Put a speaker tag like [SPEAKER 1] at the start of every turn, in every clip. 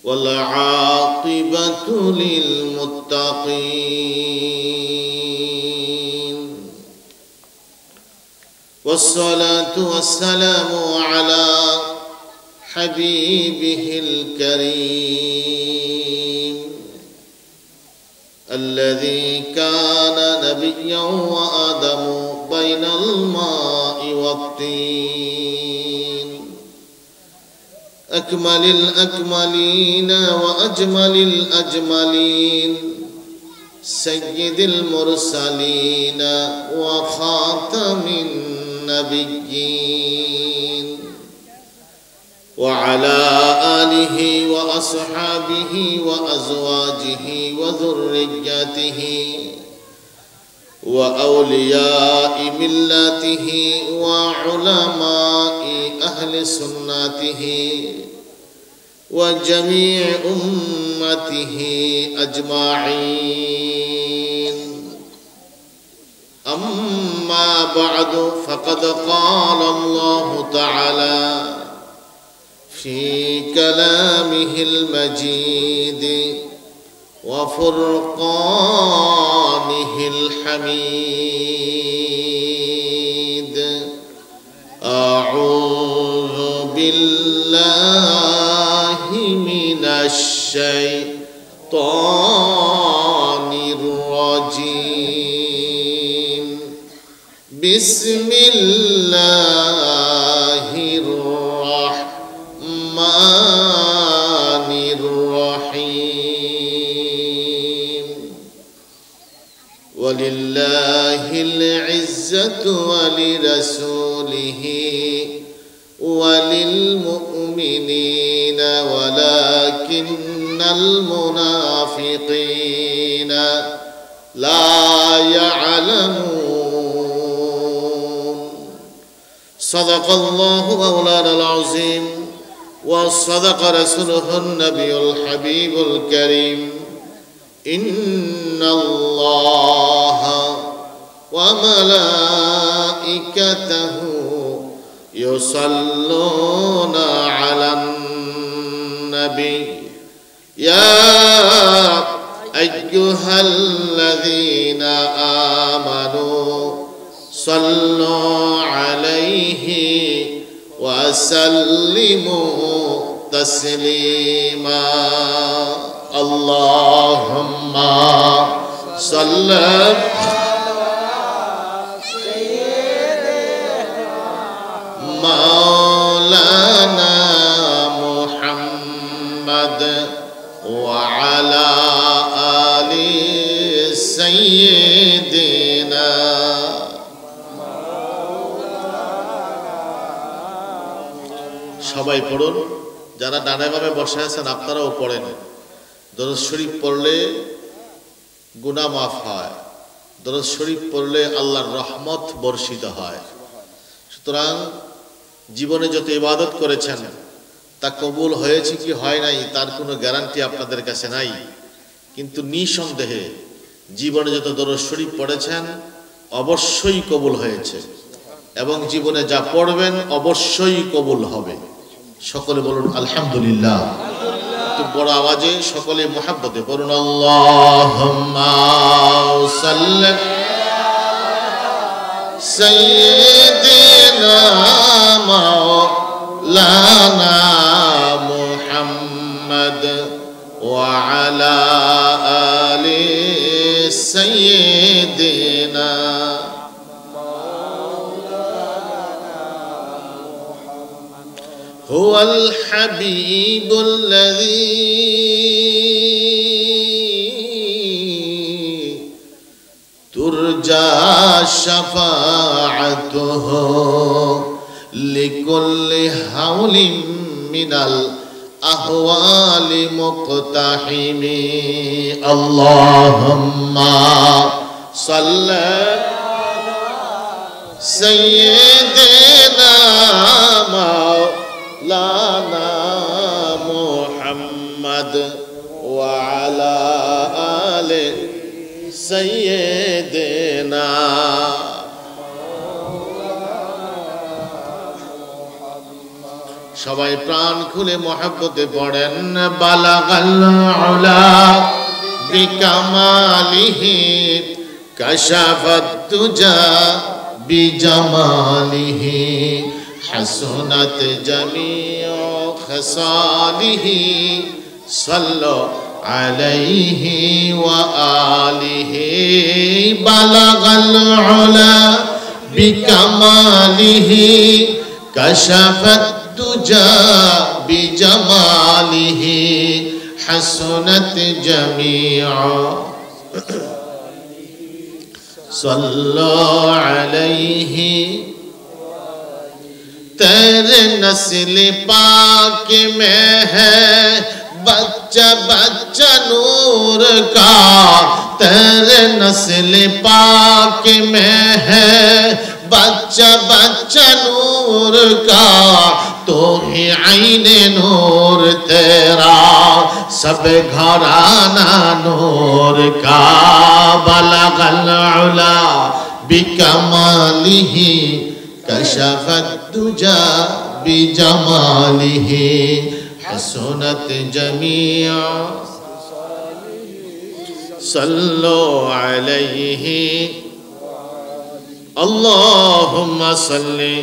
[SPEAKER 1] والعاقبة للمتقين والصلاة والسلام على حبيبه الكريم الذي كان نبيا وآدم بين الماء والطين أكمل الأكملين وأجمل الأجملين سيد المرسلين وخاتم النبيين وعلى آله وأصحابه وأزواجه وذريته وأولياء ملته وعلماء أهل سنته وجميع أمته أجمعين. أما بعد فقد قال الله تعالى في كلامه المجيد وفرقانه الحميد أعوذ بالله من الشيطان الرجيم بسم الله الرحمن الرحيم ولله العزة ولرسوله وللمؤمنين ولكن المنافقين لا يعلمون. صدق الله مولانا العظيم وصدق رسوله النبي الحبيب الكريم. إن الله وملائكته يصلون على النبي يا أيها الذين آمنوا صلوا عليه وسلموا تسليما. اللهم صل مولانا محمد وعلى آل سيدنا. সবাই পড়ুন, যারা ডানে বামে বসে আছেন আপনারাও পড়েন। দরুদ শরীফ পড়লে গুনাহ মাফ হয়, দরুদ শরীফ পড়লে আল্লাহর রহমত বর্ষিত হয়। সুতরাং জীবনে যত ইবাদত করেছেন তা কবুল হয়েছে কি হয় নাই তার কোনো গ্যারান্টি আপনাদের কাছে নাই, কিন্তু নিঃসন্দেহে জীবনে যত দরুদ শরীফ পড়েছেন অবশ্যই কবুল হয়েছে এবং জীবনে যা পড়বেন অবশ্যই কবুল হবে। সকলে বলুন আলহামদুলিল্লাহ। একটু বড় আওয়াজে সকলে মুহাব্বতে বলুন আল্লাহুম্মা সাল্লি সাইয়্যিদিনা মাওলানা মুহাম্মদ ওয়া আলা আলি সাইয়্যিদিনা। هو الحبيب الذي ترجى شفاعته لكل هول من الأهوال مقتحم. اللهم صل سيدنا مولانا محمد وعلى آل سيدنا. সবাই প্রাণ খুলে মহব্বতে পড়েন বালাগাল উলা বিকামালিহি কাশাফাত তুজা বিজামালিহি হাসনাত জামিউ খাসালিহি সাল্লু আলাইহি ওয়া আলিহি বালাগাল উলা বিকামালিহি কাশাফাত তুজা বিজামালিহি হাসনাত জামিউ সাল্লু আলাইহি तेरे नस्ल पाक में है बच्चा बच्चा नूर का तेरे नस्ल पाक में है बच्चा बच्चा नूर का तो ही आईने नूर तेरा सब घराना नूर का बलगल उला बिकमालिही कशफत तुजा बिजमालिही हसनत जमीअ सल्लु अलैहि अल्लाहुम्मा सल्लि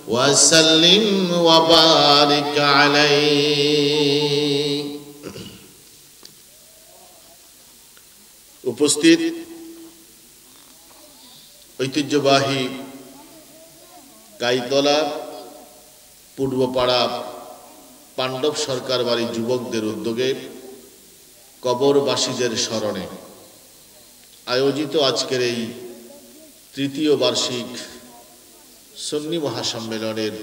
[SPEAKER 1] व सल्लिम व बारिक अलैहि। उपस्थित ঐতিহ্যবাহী গাইতলা পূর্বপাড়া পাণ্ডব সরকার বাড়ি যুবকদের উদ্যোগে কবরবাসীদের স্মরণে আয়োজিত আজকের এই তৃতীয় বার্ষিক সুন্নি মহাসম্মেলনের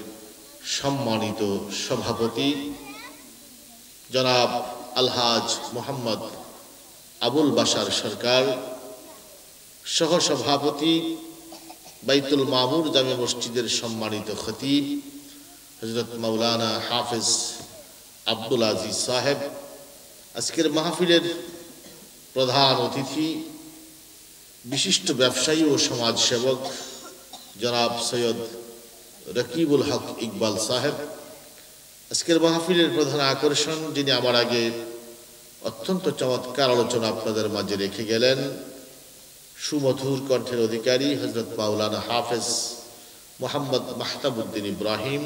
[SPEAKER 1] সম্মানিত সভাপতি জনাব আলহাজ মোহাম্মদ আবুল বাশার সরকার, সহসভাপতি বাইতুল মামুর জামে মসজিদের সম্মানিত খতিব হযরত মাওলানা হাফেজ আব্দুল আজিজ সাহেব, আজকের মাহফিলের প্রধান অতিথি বিশিষ্ট ব্যবসায়ী ও সমাজসেবক জনাব সৈয়দ রকিবুল হক ইকবাল সাহেব, আজকের মাহফিলের প্রধান আকর্ষণ যিনি আমার আগে অত্যন্ত চমৎকার আলোচনা আপনাদের মাঝে রেখে গেলেন, সুমধুর কণ্ঠের অধিকারী হযরত মাওলানা হাফেজ মোহাম্মদ মাহতাবউদ্দিন ইব্রাহিম,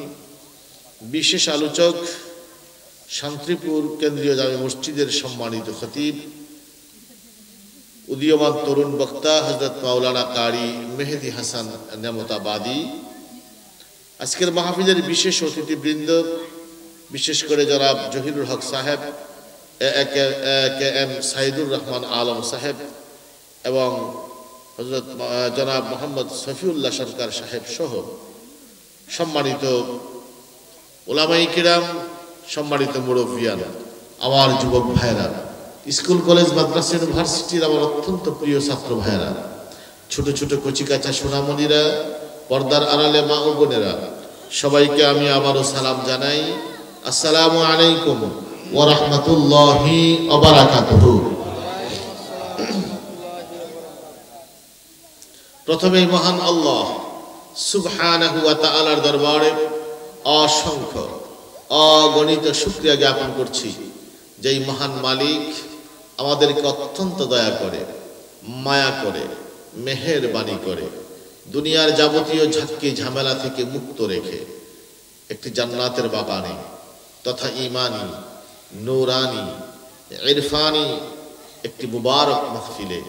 [SPEAKER 1] বিশেষ আলোচক শান্তিপুর কেন্দ্রীয় জামে মসজিদের সম্মানিত খতিব উদীয়মান তরুণ বক্তা হযরত মাওলানা কারি মেহেদি হাসান নেমতাবাদী, আজকের মাহফিলের বিশেষ অতিথিবৃন্দ, বিশেষ করে জনাব জহিরুল হক সাহেব, কে এম সাইদুর রহমান আলম সাহেব এবং হযরত জনাব মোহাম্মদ সফিউল্লাহ সরকার সাহেব সহ সম্মানিত উলামায়ে কিরাম, সম্মানিত মুরব্বিয়ান, আমার যুবক ভাইরা, স্কুল কলেজ মাদ্রাসা ইউনিভার্সিটির আমার অত্যন্ত প্রিয় ছাত্র ভাইরা, ছোট ছোট কচিকাচা সোনামণিরা, পর্দার আড়ালে মা ও বোনেরা, সবাইকে আমি আবারও সালাম জানাই। আসসালামু আলাইকুম ওয়া রাহমাতুল্লাহি ওয়া বারাকাতুহু। প্রথমেই মহান আল্লাহ সুবহানাহু ওয়া তাআলার দরবারে অসংখ্য অগণিত শুকরিয়া জ্ঞাপন করছি, যেই মহান মালিক আমাদেরকে অত্যন্ত দয়া করে, মায়া করে, মেহেরবানি করে, দুনিয়ার যাবতীয় ঝক্কি ঝামেলা থেকে মুক্ত রেখে একটি জান্নাতের বাগানে তথা ঈমানি, নূরানি, ইরফানি একটি মুবারক মাহফিলে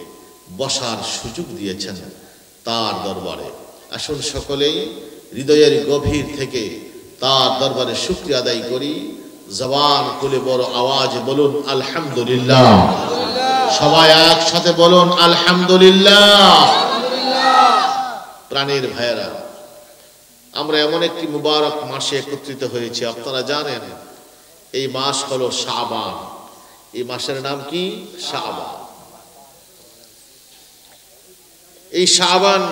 [SPEAKER 1] বসার সুযোগ দিয়েছেন তার দরবারে। আসুন সকলেই হৃদয়ের গভীর থেকে তার দরবারে শুকরিয়া আদায় করি। জবান খুলে বড় আওয়াজে বলুন আলহামদুলিল্লাহ। সবাই একসাথে বলুন আলহামদুলিল্লাহ। প্রাণের ভাইয়েরা, আমরা এমন একটি মুবারক মাসে একত্রিত হয়েছি, আপনারা জানেন এই মাস হলো শাবান। এই মাসের নাম কি? শাবান। এই শাবান,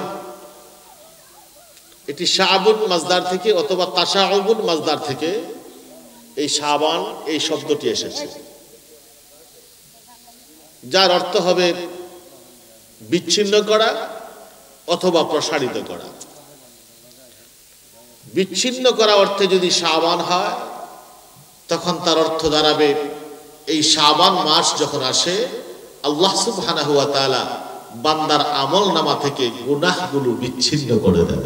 [SPEAKER 1] এটি শাআবুন মাজদার থেকে অথবা তাশাউবুন মাজদার থেকে এই শাবান এই শব্দটি এসেছে, যার অর্থ হবে বিচ্ছিন্ন করা অথবা প্রসারিত করা। বিচ্ছিন্ন করা অর্থে যদি শাবান হয় তখন তার অর্থ দাঁড়াবে এই শাবান মাস যখন আসে আল্লাহ সুবহানাহু ওয়া তাআলা বান্দার আমলনামা থেকে গুনাহগুলো বিচ্ছিন্ন করে দেন।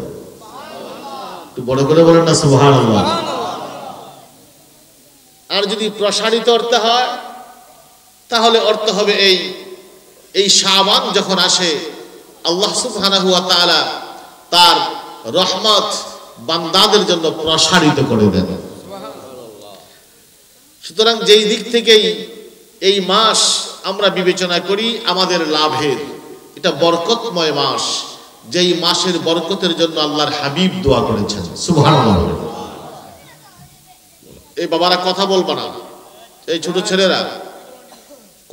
[SPEAKER 1] একটু বড় করে বলেন না সুবহানাল্লাহ। আর যদি প্রসারিত অর্থ হয় তাহলে অর্থ হবে এই শাবান যখন আসে আল্লাহ সুবহানাহু ওয়া তাআলা তার রহমত বান্দাদের জন্য প্রসারিত করে দেন। সুতরাং যেই দিক থেকেই এই মাস আমরা বিবেচনা করি আমাদের লাভের, এটা বরকতময় মাস, যেই মাসের বরকতের জন্য আল্লাহর হাবিব দোয়া করেছেন। সুবহানাল্লাহ। এই বাবারা কথা বলবা না, এই ছোট ছেলেরা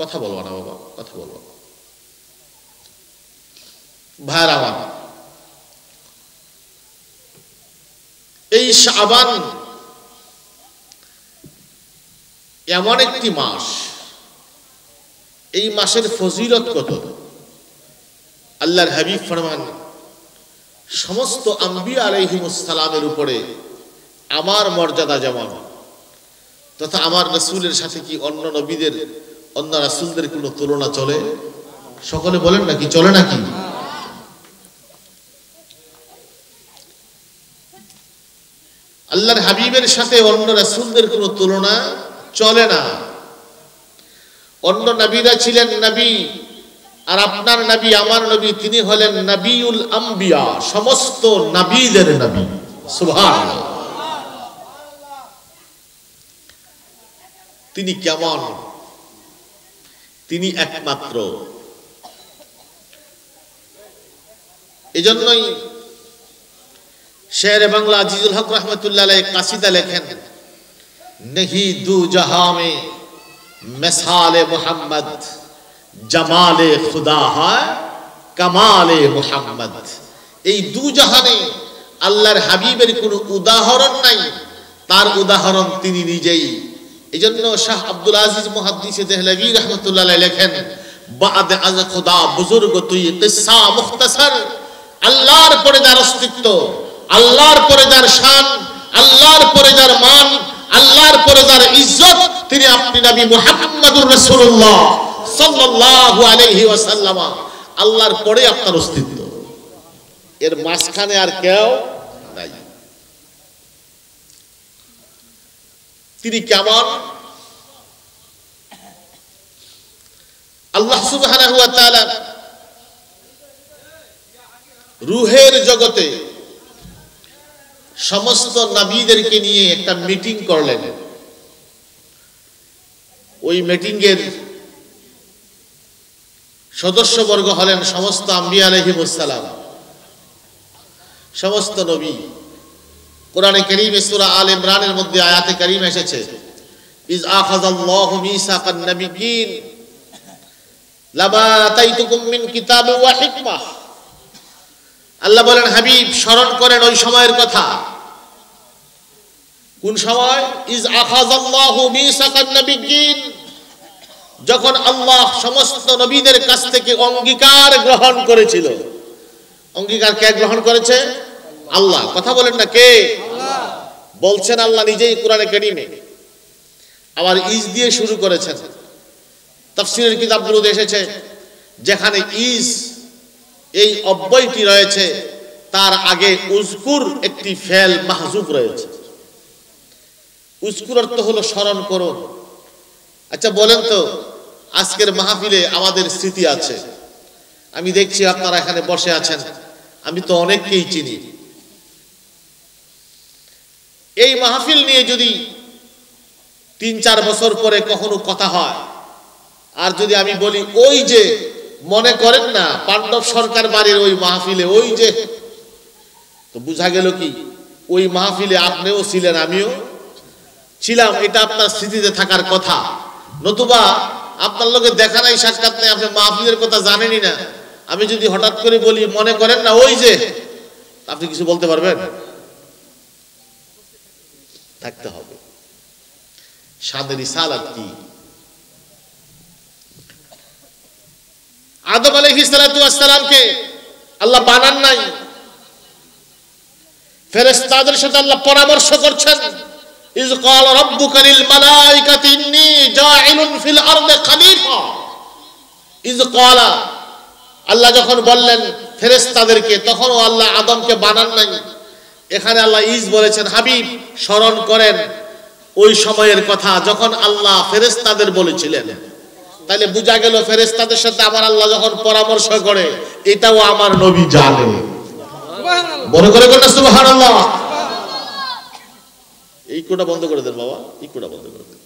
[SPEAKER 1] কথা বলবা না, বাবা কথা বলবা। ভাইরা আমার, এই শাবান এমন একটি মাস, এই মাসের ফজিলত কত। আল্লাহর হাবিব ফরমান, সমস্ত আম্বিয়া আলাইহিমুস সালামের উপরে আমার মর্যাদা যেমন, তথা আমার রাসূলের সাথে কি অন্য নবীদের, অন্য রাসূলদের কোনো তুলনা চলে? সকলে বলেন নাকি চলে নাকি? আল্লাহর হাবিবের সাথে অন্য রাসূলদের কোনো তুলনা চলে না। অন্য নবীরা ছিলেন নবী, আর আপনার নবী আমার নবী তিনি হলেন নবিউল আম্বিয়া, সমস্ত নবীদের নবী। সুবহানাল্লাহ। তিনি কেমন? তিনি একমাত্র। এজন্যই শেরে বাংলা আজিজুল হক রহমতুল্লাহ আলাইহি কাসিদা লেখেন, नहीं दू जहां में मिसाले मोहम्मद, जमाले खुदा है कमाले मोहम्मद। এই দু জাহানে আল্লাহর হাবিবের কোনো উদাহরণ নাই, তার উদাহরণ তিনি নিজেই। এজন্য শাহ আব্দুল আজিজ মুহাদ্দিস দেহলভী রাহমাতুল্লাহ আলাইহি লেখেন, বাদ আজ খুদা বুজুর্গ তুই কিসসা মুখতাসার। আল্লাহর পরে যার অস্তিত্ব, আল্লাহর পরে যার শান, আল্লাহর পরে যার মান, আল্লাহর পরে যার ইজ্জত, তিনি আপনি নবী মুহাম্মদুর রাসূলুল্লাহ সাল্লাল্লাহু আলাইহি ওয়াসাল্লাম। আল্লাহর পরে আপনার অস্তিত্ব, এর মাঝখানে আর কেউ নাই। তিনি কেমন? আল্লাহ সুবহানাহু ওয়া তাআলা রূহের জগতে সমস্ত নবীদেরকে নিয়ে একটা মিটিং করলেন। ওই মিটিং এর সদস্যবর্গ হলেন সমস্ত আম্বিয়া আলাইহিমুস সালাম, সমস্ত নবী। কোরআনে কারীমে সূরা আল ইমরানের মধ্যে আয়াতে কারীমা এসেছে, ইজ আখাযাল্লাহু মিসাকান নাবিয়্যিন লামা আতাইতুকুম মিন কিতাবিন ওয়া হিকমাহ। আল্লাহ বলেন, হাবিব স্মরণ করেন ওই সময়ের কথা। কোন সময়? ইজ আখাযাল্লাহু মিসাকান নাবিয়্যিন, যখন আল্লাহ সমস্ত নবীদের কাছ থেকে অঙ্গীকার গ্রহণ করেছিল। অঙ্গীকার কে গ্রহণ করেছে? আল্লাহ। কথা বলেন না কে? আল্লাহ। বলছেন আল্লাহ নিজেই কোরআনে কারীমে। আবার ইজ দিয়ে শুরু করেছেন। তাফসীরের কিতাবগুলোতে এসেছে যেখানে ইজ এই অব্যয়টি রয়েছে, তার আগে উজকুর একটি ফেল মাহজুব রয়েছে। উজকুর অর্থ হলো স্মরণ করুন। আচ্ছা বলেন তো, আজকের মাহফিলে আমাদের স্মৃতি আছে। আমি দেখছি আপনারা এখানে বসে আছেন, আমি তো অনেককেই চিনি। এই মাহফিল নিয়ে যদি ৩-৪ বছর পরে কখনো কথা হয়, আর যদি আমি বলি ওই যে মনে করেন না পাণ্ডব সরকার বাড়ির ওই মাহফিলে, ওই যে, তো বুঝা গেল কি ওই মাহফিলে আপনিও ছিলেন, আমিও ছিলাম। এটা আপনার স্মৃতিতে থাকার কথা। নতুবা আপনার লোকে দেখা নাই, সাক্ষাৎ নাই, আপনি মাহফিলের কথা জানেনই না। আমি যদি হঠাৎ করে বলি মনে করেন না ওই যে, আপনি কিছু বলতে পারবেন? থাকতে হবে। শানে রিসালাত কি? আদম আলাইহিস সালাতু ওয়াস সালামকে আল্লাহ বানান নাই, ফেরেশতাদের সাথে আল্লাহ পরামর্শ করছেন, ইয ক্বালা রাব্বুকা লিল মালাইকাতি ইন্নী জাইলুন ফিল আরদি খলিফা। ইয ক্বালা, আল্লাহ যখন বললেন ফেরেশতাদেরকে, তখনও আল্লাহ আদমকে বানান নাই। এখানে আল্লাহ ইজ বলেছেন। হাবিব স্মরণ করেন ওই সময়ের কথা যখন আল্লাহ ফেরেশতাদের বলেছিলেন। তাহলে বোঝা গেল ফেরেশতাদের সাথে আমার আল্লাহ যখন পরামর্শ করে, এটাও আমার নবী জানে। বড় করে বলেন সুবহানাল্লাহ। এই কোটা বন্ধ করে দেন বাবা, এই কোটা বন্ধ করে দেন।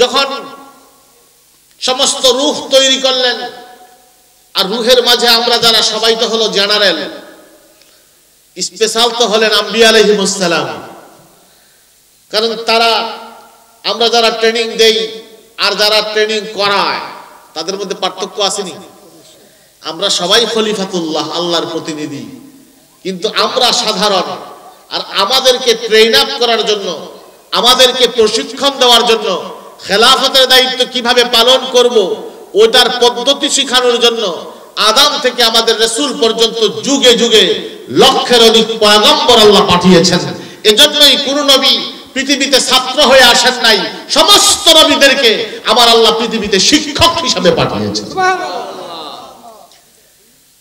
[SPEAKER 1] যখন সমস্ত রূহ তৈরি করলেন, আর রূহের মাঝে আমরা যারা সবাই তো হলো জেনারেল, স্পেশাল তো হলেন আম্বিয়া আলাইহিমুস সালাম। কারণ তারা, আমরা যারা ট্রেনিং দেই আর যারা ট্রেনিং করায়, তাদের মধ্যে পার্থক্য আসেনি? আমরা সবাই খলিফাতুল্লাহ, আল্লাহর প্রতিনিধি, কিন্তু আমরা সাধারণ। আর আমাদেরকে ট্রেন আপ করার জন্য, আমাদেরকে প্রশিক্ষণ দেওয়ার জন্য, খেলাফতের দায়িত্ব কিভাবে পালন করব ওটার পদ্ধতি শেখানোর জন্য আদম থেকে আমাদের রাসূল পর্যন্ত যুগে যুগে লক্ষের অধিক পয়গম্বর আল্লাহ পাঠিয়েছেন। এজন্যই কোন নবী পৃথিবীতে ছাত্র হয়ে আসেন নাই, সমস্ত নবীদেরকে আমার আল্লাহ পৃথিবীতে শিক্ষক হিসেবে পাঠিয়েছেন।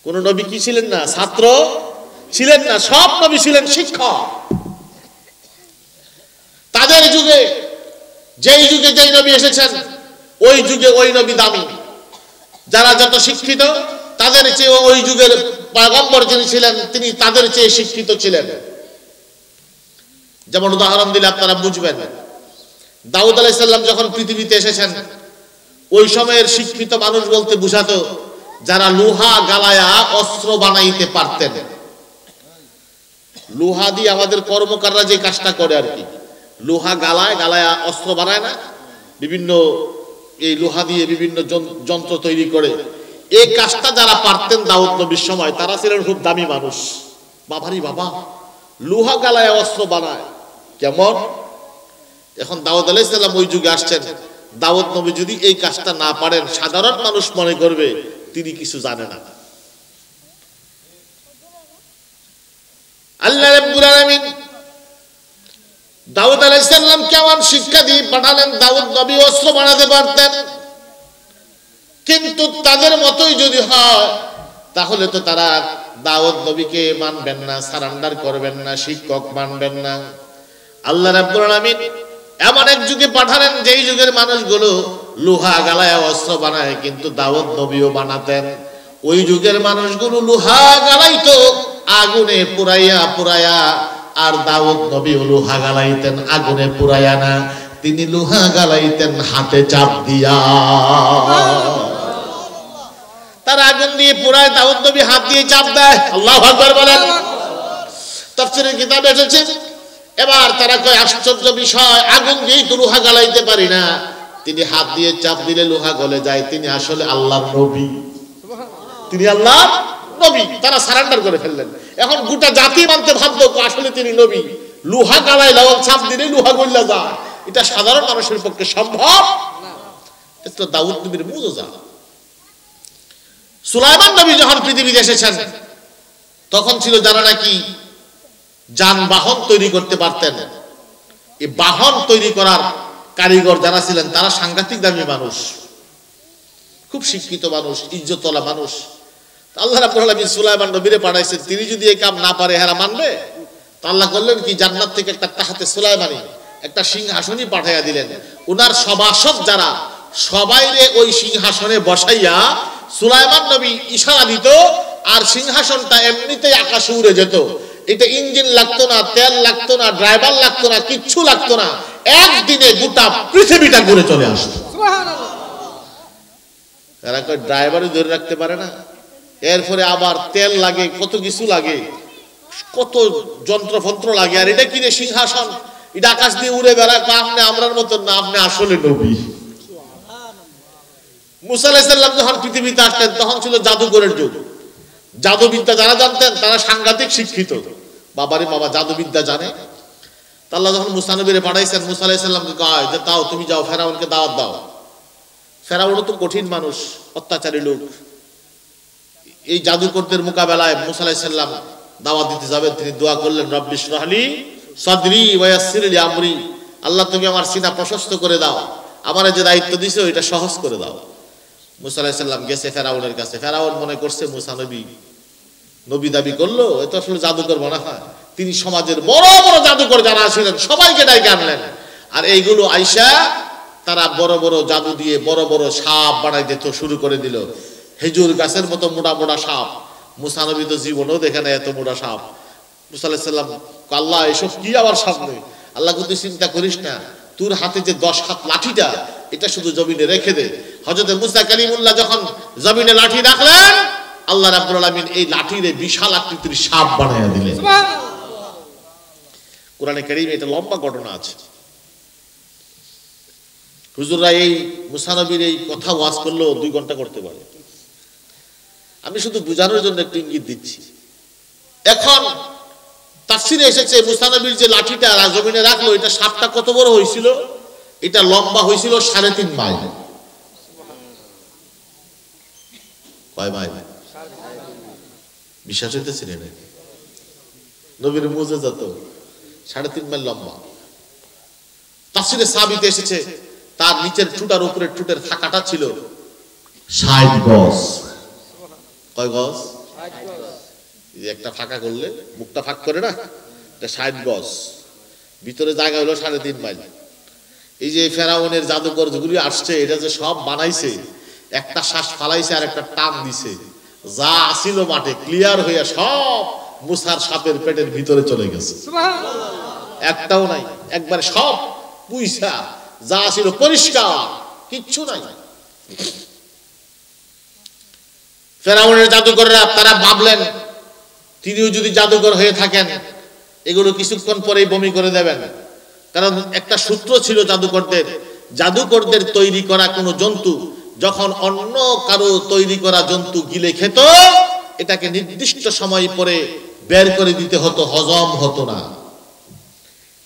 [SPEAKER 1] কোন নবী কি ছিলেন না? ছাত্র ছিলেন না, সব নবী ছিলেন শিক্ষক। তাদের যুগে, যেই যুগে যেই নবী এসেছেন, ওই যুগে ওই নবী দামি। যারা যত শিক্ষিত, তাদের চেয়ে ওই যুগের পয়গম্বর যিনি ছিলেন, তিনি তাদের চেয়ে শিক্ষিত ছিলেন। যেমন উদাহরণ দিলে আপনারা বুঝবেন। দাউদ আলাইহিস সালাম যখন পৃথিবীতে এসেছেন, ওই সময়ের শিক্ষিত মানুষ বলতে বুঝাতো যারা লোহা গালায়া অস্ত্র বানাইতে পারতেন। লোহা দিয়ে আমাদের কর্মকাররা যে কাজটা করে আর কি, লোহা গালায় গালায়া অস্ত্র বানায় না, বিভিন্ন এই লোহা দিয়ে বিভিন্ন যন্ত্র তৈরি করে। এই কাজটা যারা পারতেন দাউদ নবীর সময়, তারা ছিলেন খুব দামি মানুষ। বাবারি বাবা, লোহা গালায় অস্ত্র বানায় কেমন? এখন দাউদ আলাইহিস সালাম ওই যুগে আসছেন। দাউদ নবী যদি এই কাজটা না পারেন, সাধারণ মানুষ মনে করবে তিনি কিছু জানে না। আল্লাহ রাব্বুল আলামিন দাউদ আলাইহিস সালাম কেমন শিক্ষা দিয়ে পাঠালেন। দাউদ নবী অস্ত্র বানাতে পারতেন, কিন্তু তাদের মতোই যদি হয় তাহলে তো তারা দাউদ নবীকে মানবেন না, সারেন্ডার করবেন না, শিক্ষক মানবেন না। আল্লাহ রাব্বুল আলামিন এমন এক যুগে পাঠালেন যেই যুগের মানুষগুলো লোহা গালায় অস্ত্র বানায়, কিন্তু দাউদ নবীও বানাতেন। ওই যুগের মানুষগুলো লোহা গালাইতো আগুনে পুরাইয়া পুরাইয়া, আর দাউদ নবী লোহা গালাইতেন আগুনে পুরাইয়া না, তিনি লোহা গালাইতেন হাতে চাপ দিয়া। তার আগুন দিয়ে পুরায়, দাউদ নবী হাত দিয়ে চাপ দেয়। আল্লাহু আকবার বলেন। তাফসীরের কিতাবে এসেছে। এবার তারা কয় আশ্চর্য বিষয়, আগুন দিয়েই তো লোহা গালাইতে পারি না, তিনি হাত দিয়ে চাপ দিলে লোহা গলে যায়। তিনি আসলে আল্লাহর নবী, তিনি আল্লাহর নবী। তারা সারেন্ডার করে ফেললেন। এখন গোটা জাতি মানতে বাধ্য আসলে তিনি নবী। লোহা গালায় লাগাম চাপ দিলে লোহা গলে যায়, এটা সাধারণ মানুষের পক্ষে সম্ভব না। এটা তো দাউদ নবীর মুজিজা। সুলাইমান নবী যখন পৃথিবীতে এসেছেন, তখন ছিল যারা নাকি যানবাহন তৈরি করতে পারতেন। এই বাহন তৈরি করার কারিগর যারা ছিলেন, তারা সাংঘাতিক দামি মানুষ, খুব শিক্ষিত মানুষ, ইজ্জতওয়ালা মানুষ। আল্লাহ রাব্বুল আলামিন সুলাইমান নবীরে পাঠাইছেন, তিনি যদি এই কাম না পারে এরা মানবে? তো আল্লাহ করলেন কি, জান্নাত থেকে একটা তাহাতে সুলাইমানি, একটা সিংহাসনই পাঠাইয়া দিলেন। উনার সভাসদ যারা, সবাইরে ওই সিংহাসনে বসাইয়া সুলাইমান নবী ইশারা দিত, আর সিংহাসনটা এমনিতেই আকাশে উড়ে যেত। এটা ইঞ্জিন লাগতো না, তেল লাগতো না, ড্রাইভার লাগতো না, কিচ্ছু লাগতো না। একদিনে গোটা পৃথিবীটা ঘুরে চলে আসতো। এরা কয় ড্রাইভারই ধরে রাখতে পারে না, এরপরে আবার তেল লাগে, কত কিছু লাগে, কত যন্ত্রফন্ত্র লাগে। আর এটা কিনে সিংহাসন, এটা আকাশ দিয়ে উড়ে বেড়ায়। আপনি আমরার মতন না, আপনি আসলে নবী। মুসা আলাইহিস সালাম যখন পৃথিবীতে আসলেন, তখন ছিল জাদুঘরের যুগ। জাদুবিদ্যা যারা জানতেন তারা সাংঘাতিক শিক্ষিত। বাবারে বাবা, জাদুবিদ্যা জানে। আল্লাহ যখন মুসা নবীরে পাঠাইছেন, মুসা আলাইহিস সালামকে কয় যে তাও তুমি যাও, ফেরাউনকে দাওয়াত দাও। ফেরাউন তো কঠিন মানুষ, অত্যাচারী লোক। এই জাদুকরদের মোকাবেলায় মুসা আলাইহিস সালাম দাওয়াত দিতে যাবেন, তিনি দোয়া করলেন রব্বি ইশরাহ লি সাদরি ওয়া ইয়াসসির লি আমরি, আল্লাহ তুমি আমার সিনা প্রশস্ত করে দাও, আমার যে দায়িত্ব দিয়েছো এটা সহজ করে দাও। মুসা আলাইহিস সালাম গেছে ফেরাউনের কাছে। ফেরাউন মনে করছে মুসা নবী দাবি করলো, এ তো আসলে জাদুকর মনে হয়। তিনি সমাজের বড় বড় জাদুকর যারা ছিলেন সবাইকে ডাইকে আনলেন, আর এইগুলো আইসা তারা বড় বড় জাদু দিয়ে বড় বড় সাপ বানাই দিতে শুরু করে দিল, খেজুর গাছের মতো মোটা মোটা সাপ। মুসা নবী তো জীবনেও দেখে না এত মোটা সাপ। মুসা আলাইহিস সালাম আল্লাহ এসব কি আবার সামনে? আল্লাহ কিন্তু চিন্তা করিস না, তোর হাতে যে 10 হাত লাঠিটা এটা শুধু জমিনে রেখে দে। হযরত মুসা কালিমুল্লাহ যখন জমিনে লাঠি রাখলেন, আল্লাহ রাব্বুল আলামিন এই লাঠিরে বিশাল আকৃতির সাপ বানায়া দিলেন। কোরআনে কারীমে এটা লম্বা ঘটনা আছে। হুজুররা এই মুসা নবীর এই কথা ওয়াজ করলো 2 ঘন্টা করতে পারে। আমি শুধু বোঝানোর জন্য একটু ইঙ্গিত দিচ্ছি। এখন তাফসীরে এসেছে মুসা নবীর যে লাঠিটা জমিনে রাখলো, এটা সাপটা কত বড় হয়েছিল? এটা লম্বা হয়েছিল 3.5 মাইল। কয় মাইল? বিশ্বাস হইতেছে না? নবীর মুজিজা তো 3.5 মাইল লম্বা। তাফসীরে সাবিত এসেছে তার নিচের ঠুটার উপরের ঠুটের ফাঁকাটা ছিল 60 গজ। কয় গজ? 60 গজ। এই একটা ফাঁকা করলে মুখটা ফাঁক করে না, এটা 60 গজ। ভিতরে জায়গা হলো 3.5 মাইল। এই যে ফেরাউনের জাদুকর যেগুলি আসছে, এটা যে সব বানাইছে, একটা শ্বাস ফালাইছে আর একটা টান দিছে, যা আসিল মাঠে ক্লিয়ার হইয়া সব মুসার সাপের পেটের ভিতরে চলে গেছে। একটাও নাই, একবার সব পুইসা যা আসিল পরিষ্কার, কিচ্ছু নাই। ফেরাউনের জাদুকররা তারা ভাবলেন তিনিও যদি জাদুকর হয়ে থাকেন এগুলো কিছুক্ষণ পরেই বমি করে দেবেন। কারণ একটা সূত্র ছিল জাদুকরদের তৈরি করা কোনো জন্তু যখন অন্য কারো তৈরি করা জন্তু গিলে খেত, এটাকে নির্দিষ্ট সময় পরে বের করে দিতে হতো, হজম হতো না।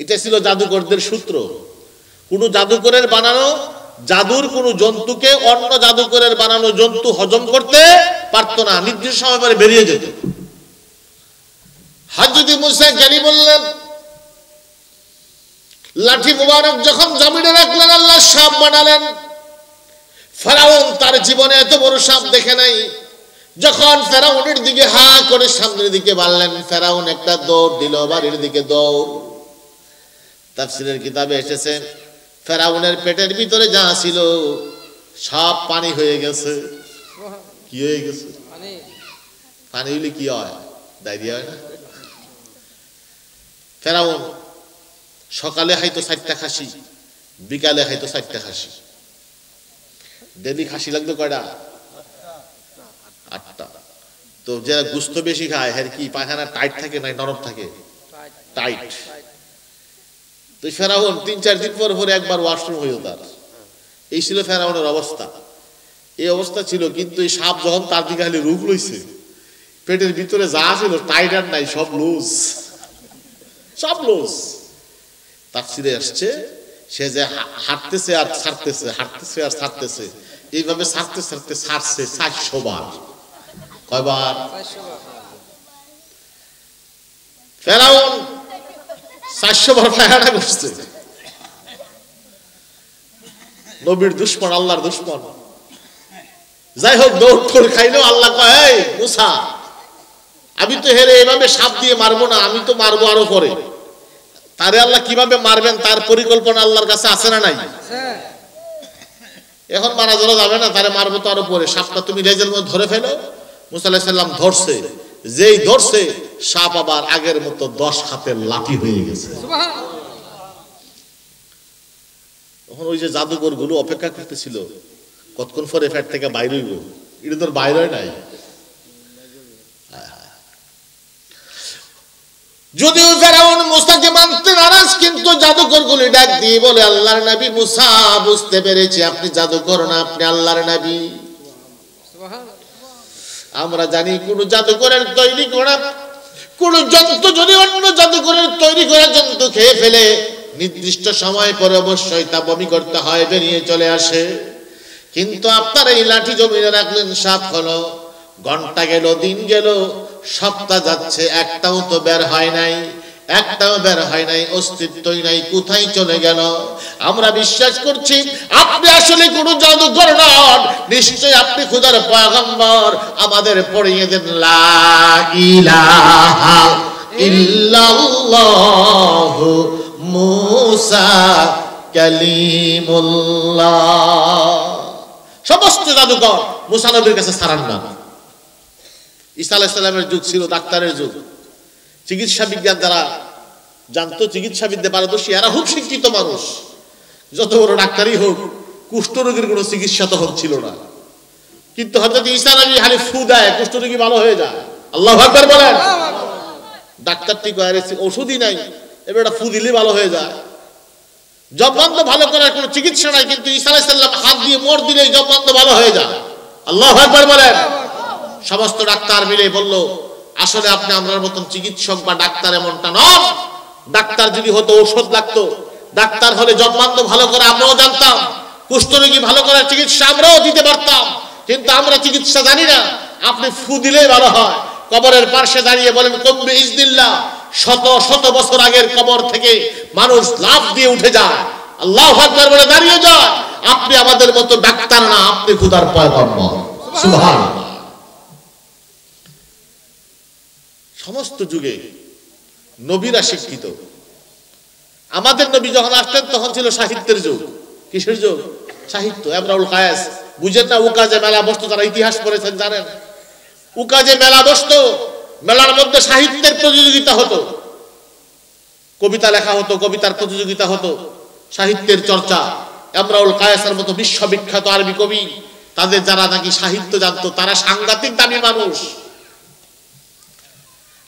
[SPEAKER 1] এটা ছিল জাদুকরদের সূত্র। কোনো জাদুকরের বানানো জাদুর কোনো জন্তুকে অন্য জাদুকরের বানানো জন্তু হজম করতে পারতো না, নির্দিষ্ট সময় পরে বেরিয়ে যেত। হযরত মুসা কালিমুল্লাহ লাঠি মুবারক যখন জমিনে রাখলেন, আল্লাহ সাপ বানালেন। ফেরাউন তার জীবনে এত বড় সাপ দেখে নাই। যখন ফেরাউনের দিকে হা করে সামনের দিকে বাড়লেন, ফেরাউন একটা দৌড় দিল, বাড়ির দিকে দৌড়। তাফসীরের কিতাবে এসেছে ফেরাউনের পেটের ভিতরে যা ছিল সব পানি হয়ে গেছে। কি হয়ে গেছে? পানি হলে কি হয়? ডায়রিয়া হয় না? ফেরাউন সকালে খাইতো 4টা খাসি, বিকালে খাইতো 4টা খাসি। ডেলি খাসি লাগতো কয়টা? 8টা। তো যারা গোশত বেশি খায় এর কি পায়খানা টাইট থাকে না নরম থাকে? টাইট। তো ফেরাউন 3-4 দিন পর পরে একবার ওয়াশরুম হইতো তার। এই ছিল ফেরাউনের অবস্থা। এই অবস্থা ছিল, কিন্তু এই সাপ যখন তার দিকে খালি রূপ লইছে, পেটের ভিতরে যা ছিল টাইট আর নাই, সব লুজ, সব লুজ। তাফসীরে আসছে সে যে হাঁটতেছে আর ছাড়তেছে, হাঁটতেছে আর ছাড়তেছে, এইভাবে ছাড়তে ছাড়তে ছাড়ছে 400 বার। কয়বার? 400 বার। ফেরাউন 400 বার পায়খানা করছে। নবীর দুশমন, আল্লাহর দুশমন। যাই হোক, দৌড় করে খাইলো। আল্লাহ কয়, এই মুসা, আমি তো হেরে এইভাবে সাপ দিয়ে মারবো না, আমি তো মারবো আরো পরে। তারে আল্লাহ কিভাবে মারবেন তার পরিকল্পনা আল্লাহর কাছে আছে না নাই? এখন মারা যাবে না, তারে মারবো তো আরো পরে। সাপটা তুমি রেজের মধ্যে ধরে ফেলো। মুসা আলাইহিস সালাম ধরছে, যেই ধরছে সাপ আবার আগের মতো 10 হাতের লাঠি হয়ে গেছে। তখন ওই যে জাদুকর গুলো অপেক্ষা করতেছিল কতক্ষণ পরে ফ্যাট থেকে বাইরে হইব, এটা তোর বাইরে হয় নাই। যদিও ফেরাউন মুসাকে মানতে নারাজ, কিন্তু জাদুকর গুলি ডাক দিয়ে বলে, আল্লাহর নবী মুসা, বুঝতে পেরেছি আপনি জাদুকর না, আপনি আল্লাহর নবী। আমরা জানি কোন জাদুকরের তৈরি করা কোন জন্তু যদি অন্য জাদুকরের তৈরি করা জন্তু খেয়ে ফেলে, নির্দিষ্ট সময় পরে অবশ্যই তা বমি করতে হয়, বেরিয়ে চলে আসে। কিন্তু আপনার এই লাঠি জমিনে রাখলেন, সাপ হলো, ঘন্টা গেল, দিন গেল, সপ্তাহ যাচ্ছে, একটাও তো বের হয় নাই, একটাও বের হয় নাই, অস্তিত্বই নাই, কোথায় চলে গেল? আমরা বিশ্বাস করছি আপনি আসলে কোনো জাদুকর নন, নিশ্চয়ই আপনি খোদার পয়গম্বর। আমাদের পড়িয়ে দেন লা ইলাহা ইল্লাল্লাহু মুসা কালিমুল্লাহ। সমস্ত জাদুকর মুসা নবীর কাছে সারান্ডার। ঈসা আলাইহিস সালামের যুগ ছিল ডাক্তারের যুগ। চিকিৎসা বিজ্ঞান যারা জানতো, চিকিৎসাবিদ্যা পারদর্শী, এরা খুব শিক্ষিত মানুষ। যত বড় ডাক্তারই হোক, কুষ্ঠরোগীর কোনো চিকিৎসা তখন ছিল না। কিন্তু হযরত ঈসা নবী খালি ফু দেয়, কুষ্ঠরোগী ভালো হয়ে যায়। আল্লাহু আকবার বলেন। ডাক্তারটি কয় ওষুধই নাই, এবার একটা ফু দিলে ভালো হয়ে যায়। জববন্ধ ভালো করার কোনো চিকিৎসা নাই, কিন্তু ঈসা আলাইহিস সালাম হাত দিয়ে মোড় দিলেই জববন্ধ ভালো হয়ে যায়। আল্লাহু আকবার বলেন। সমস্ত ডাক্তার মিলে বলল, আসলে আপনি আমরার মতন চিকিৎসক বা ডাক্তার এমনটা নন। ডাক্তার যদি হতো ঔষধ লাগতো, ডাক্তার হলে জববন্ধ ভালো করে আমরাও জানতাম, কুষ্ঠরোগী ভালো করার চিকিৎসা আমরাও দিতে পারতাম, কিন্তু আমরা চিকিৎসা জানি না। আপনি ফু দিলেই ভালো হয়। কবরের পাশে দাঁড়িয়ে বলেন কুম বিইজনিল্লাহ। শত শত বছর আগের কবর থেকে মানুষ লাফ দিয়ে উঠে যায়, আল্লাহু আকবার বলে দাঁড়িয়ে যায়। আপনি আমাদের মতো ডাক্তার না, আপনি খোদার পয়গম্বর। সুবহানাল্লাহ। সমস্ত যুগে নবীরা শিক্ষিত। আমাদের নবী যখন আসলেন তখন ছিল সাহিত্যের যুগ। কিসের যুগ? সাহিত্য। ইমরুল কায়েস বুঝেন না? উকাজে মেলা বসতো, যারা ইতিহাস পড়েছেন জানেন। উকাজে মেলা বসতো, মেলার মধ্যে সাহিত্যের প্রতিযোগিতা হতো, কবিতা লেখা হতো, কবিতার প্রতিযোগিতা হতো, সাহিত্যের চর্চা। ইমরুল কায়েসের মতো বিশ্ববিখ্যাত আরবি কবি, তাদের যারা নাকি সাহিত্য জানতো, তারা সাংঘাতিক দামি মানুষ।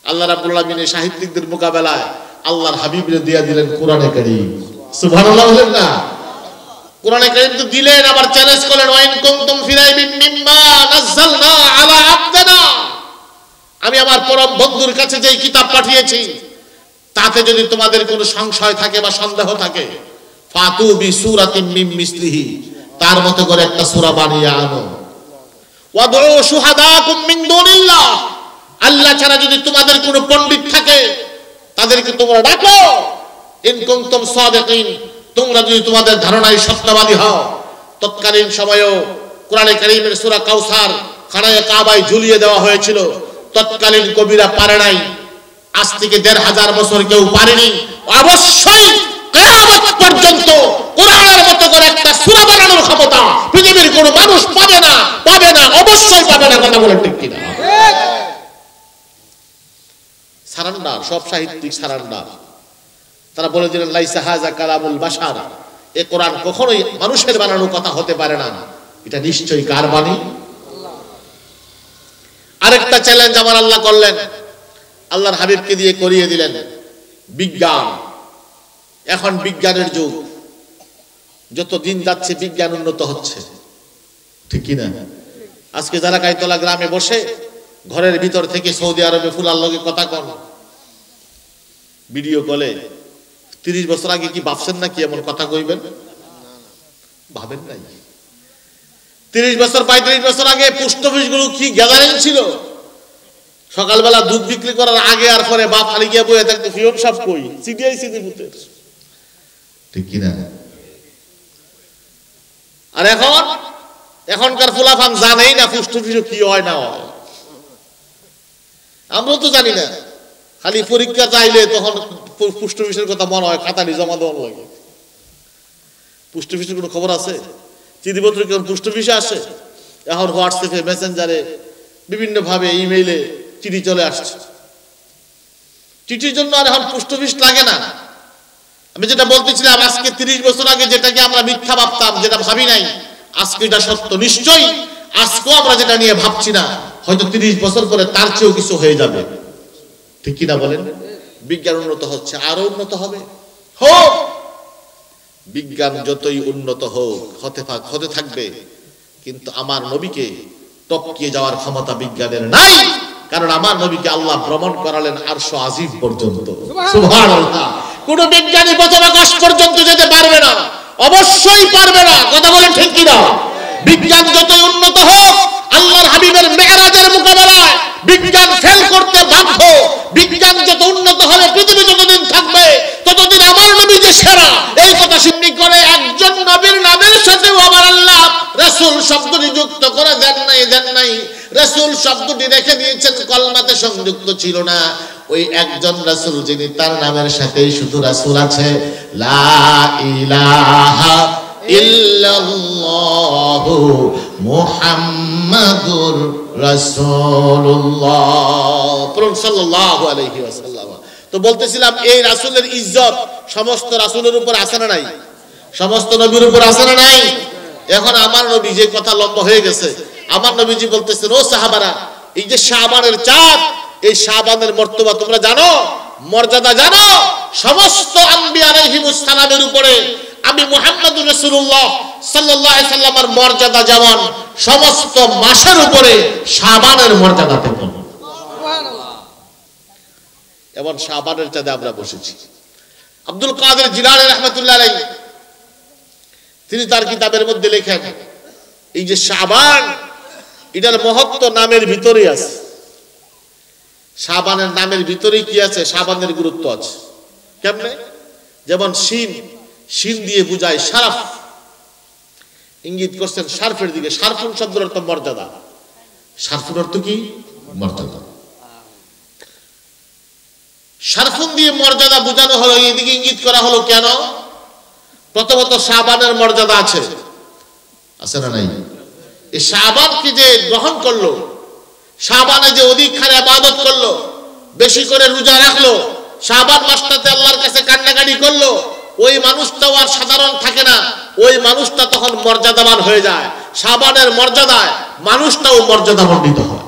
[SPEAKER 1] আল্লাহ রাব্বুল আলামিন সাহিত্যিকদের মোকাবেলায় আল্লাহর হাবিবরে দিয়া দিলেন কোরআনে কারীম। সুবহানাল্লাহ বলেন না? কোরআনে কারীম তো দিলেন, আবার চ্যালেঞ্জ করলেন ওয়াইন কুনতুম ফি রাইবিন মিম্মা নাযালনা আলা আবদানা। আমি আমার পরম বন্ধুর কাছে যেই কিতাব পাঠিয়েছি, তাতে যদি তোমাদের কোনো সংশয় থাকে বা সন্দেহ থাকে, ফাতু বি সূরাতিন মিন মিসলিহি, তার মতো করে একটা সূরা বানিয়ে আনো। ওয়াদউ শুহাদাকুম মিন দুনিল্লাহ, আল্লাহ ছাড়া যদি তোমাদের কোনো পণ্ডিত থাকে তাদেরকে তোমরা ডাকো। ইন কুনতুম সাদিকিন, তোমরা যদি তোমাদের ধারণায় সত্যবাদী হও। তৎকালীন সময়েও কোরআনে কারীমের সূরা কাউসার খানায়ে কাবায় ঝুলিয়ে দেওয়া হয়েছিল। তৎকালীন কবিরা পারে নাই, আজ থেকে ১৫০০ বছর কেউ পারেনি। অবশ্যই কিয়ামত পর্যন্ত কোরআনের মতো করে একটা সূরা বানানোর ক্ষমতা পৃথিবীর কোনো মানুষ পাবে না, পাবে না, অবশ্যই পাবে না। কথা বলেন ঠিক কিনা? সারান্ডার, সব সাহিত্যিক সারান্ডার। তারা বলে দিলেন লাইসা হাযা কালামুল বাশার, এ কোরআন কখনোই মানুষের বানানো কথা হতে পারে না, এটা নিশ্চয়ই কার বাণী? আরেকটা চ্যালেঞ্জ আমার আল্লাহ করলেন, আল্লাহর হাবিবকে দিয়ে করিয়ে দিলেন বিজ্ঞান। এখন বিজ্ঞানের যুগ, যত দিন যাচ্ছে বিজ্ঞান উন্নত হচ্ছে, ঠিক কি না? আজকে যারা কাইতলা গ্রামে বসে ঘরের ভিতর থেকে সৌদি আরবে ফুলার লগে কথা কন ভিডিও কলে, ৩০ বছর আগে কি ভাবছেন নাকি এমন কথা কইবেন? ভাবেন নাই। ৩০ বছর ৩৫ বছর আগে পোস্ট অফিস গুলো কি গ্যাদারিং ছিল। সকালবেলা দুধ বিক্রি করার আগে আর পরে বাপ খালি গিয়ে বইয়ে থাকতো, ফিওন সাহেব কই, সিডিআইসি ভূতের, ঠিক কি না? আর এখনকার ফুলাফান জানেই না পোস্ট অফিসে কি হয় না হয়। আমরাও তো জানি না, খালি পরীক্ষা চাইলে তখন পোস্ট অফিসের কথা মনে হয়, খাতাটি জমা দেওয়ার লাগে। পোস্ট অফিসের কোনো খবর আছে? চিঠিপত্র কেমন পোস্ট অফিসে আসে? এখন হোয়াটসঅ্যাপে, মেসেঞ্জারে, বিভিন্ন ভাবে ইমেইলে চিঠি চলে আসছে। চিঠির জন্য আর এখন পোস্ট অফিস লাগে না। আমি যেটা বলতেছিলাম, আজকে ৩০ বছর আগে যেটাকে আমরা মিথ্যা ভাবতাম, যেটা ভাবি নাই, আজকে এটা সত্য। নিশ্চয়ই আজকেও আমরা যেটা নিয়ে ভাবছি না, হয়তো ৩০ বছর পরে তার চেয়েও কিছু হয়ে যাবে, ঠিক কিনা বলেন? বিজ্ঞান উন্নত হচ্ছে, আরো উন্নত হবে। হোক, বিজ্ঞান যতই উন্নত হোক, হতে থাকবে, কিন্তু আমার নবীকে টপকিয়ে যাওয়ার ক্ষমতা বিজ্ঞানের নাই। কারণ আমার নবীকে আল্লাহ ভ্রমণ করালেন আরশ আজিম পর্যন্ত। সুবহানাল্লাহ। কোন বিজ্ঞানী প্রথম আকাশ পর্যন্ত যেতে পারবে না, অবশ্যই পারবে না। কথা বলেন ঠিক কিনা? বিজ্ঞান যতই উন্নত হোক, আল্লাহর হাবিবের মেরাজের মোকাবেলায় বিজ্ঞান ফেল করতে বাধ্য। বিজ্ঞান যত উন্নত হবে, পৃথিবী যতদিন থাকবে, ততদিন আমার নবী যে সেরা, এই কথা শুনি করে একজন নবীর নামের সাথেও আমার আল্লাহ রাসূল শব্দটি যুক্ত করে দেন নাই। রাসূল শব্দটি রেখে দিয়েছেন, কলমাতে সংযুক্ত ছিল না। ওই একজন রাসূল যিনি তার নামের সাথেই শুধু রাসূল আছে, লা ইলাহা ইল্লাল্লাহু মুহাম্মাদুর রাসূলুল্লাহ সাল্লাল্লাহু আলাইহি ওয়াসাল্লাম। তো বলতেছিলাম এই রাসূলের ইজ্জত সমস্ত রাসূলের উপর আছে না নাই? সমস্ত নবীর উপর আছে না নাই? এখন আমার নবী, যে কথা লম্বা হয়ে গেছে, আমার নবীজি বলতেছেন, ও সাহাবারা, এই যে শাবানের চাঁদ, এই শাবানের মর্তবা তোমরা জানো, মর্যাদা জানো? সমস্ত আম্বিয়া আলাইহিমুস সালামের উপরে আমি মুহাম্মদুর রাসূলুল্লাহ সাল্লাল্লাহু আলাইহি সাল্লামের মর্যাদা যেমন, সমস্ত মাসের উপরে শাবানের মর্যাদা তেমন। সুবহানাল্লাহ। এমন শাবানের চাঁদে আমরা বসেছি। আব্দুল কাদের জিলানী রাহমাতুল্লাহ আলাইহি তিনি তার কিতাবের মধ্যে লেখেন, এই যে শাবান, এটার মহত্ব নামের ভিতরেই আছে। শাবানের নামের ভিতরেই কি আছে? শাবানের গুরুত্ব আছে। কেমনে? যেমন শিন দিয়ে বুঝায় শারাফ, ইঙ্গিত করছেন শারফের দিকে। শারফুন শব্দের অর্থ মর্যাদা। শারফুন অর্থ কি? মর্যাদা। শারফুন দিয়ে মর্যাদা বোঝানো হলো, এইদিকে ইঙ্গিত করা হলো কেন? প্রথমত শাবানের মর্যাদা আছে না নাই? এই শাবানকে যে গ্রহণ করলো, শাবানে যে অধিকখানে ইবাদত করলো, বেশি করে রোজা রাখলো, শাবান মাসটাতে আল্লাহর কাছে কান্নাকাটি করলো, ওই মানুষটাও আর সাধারণ থাকে না, ওই মানুষটা তখন মর্যাদাবান হয়ে যায়। শাবানের মর্যাদায় মানুষটাও মর্যাদামণ্ডিত হয়।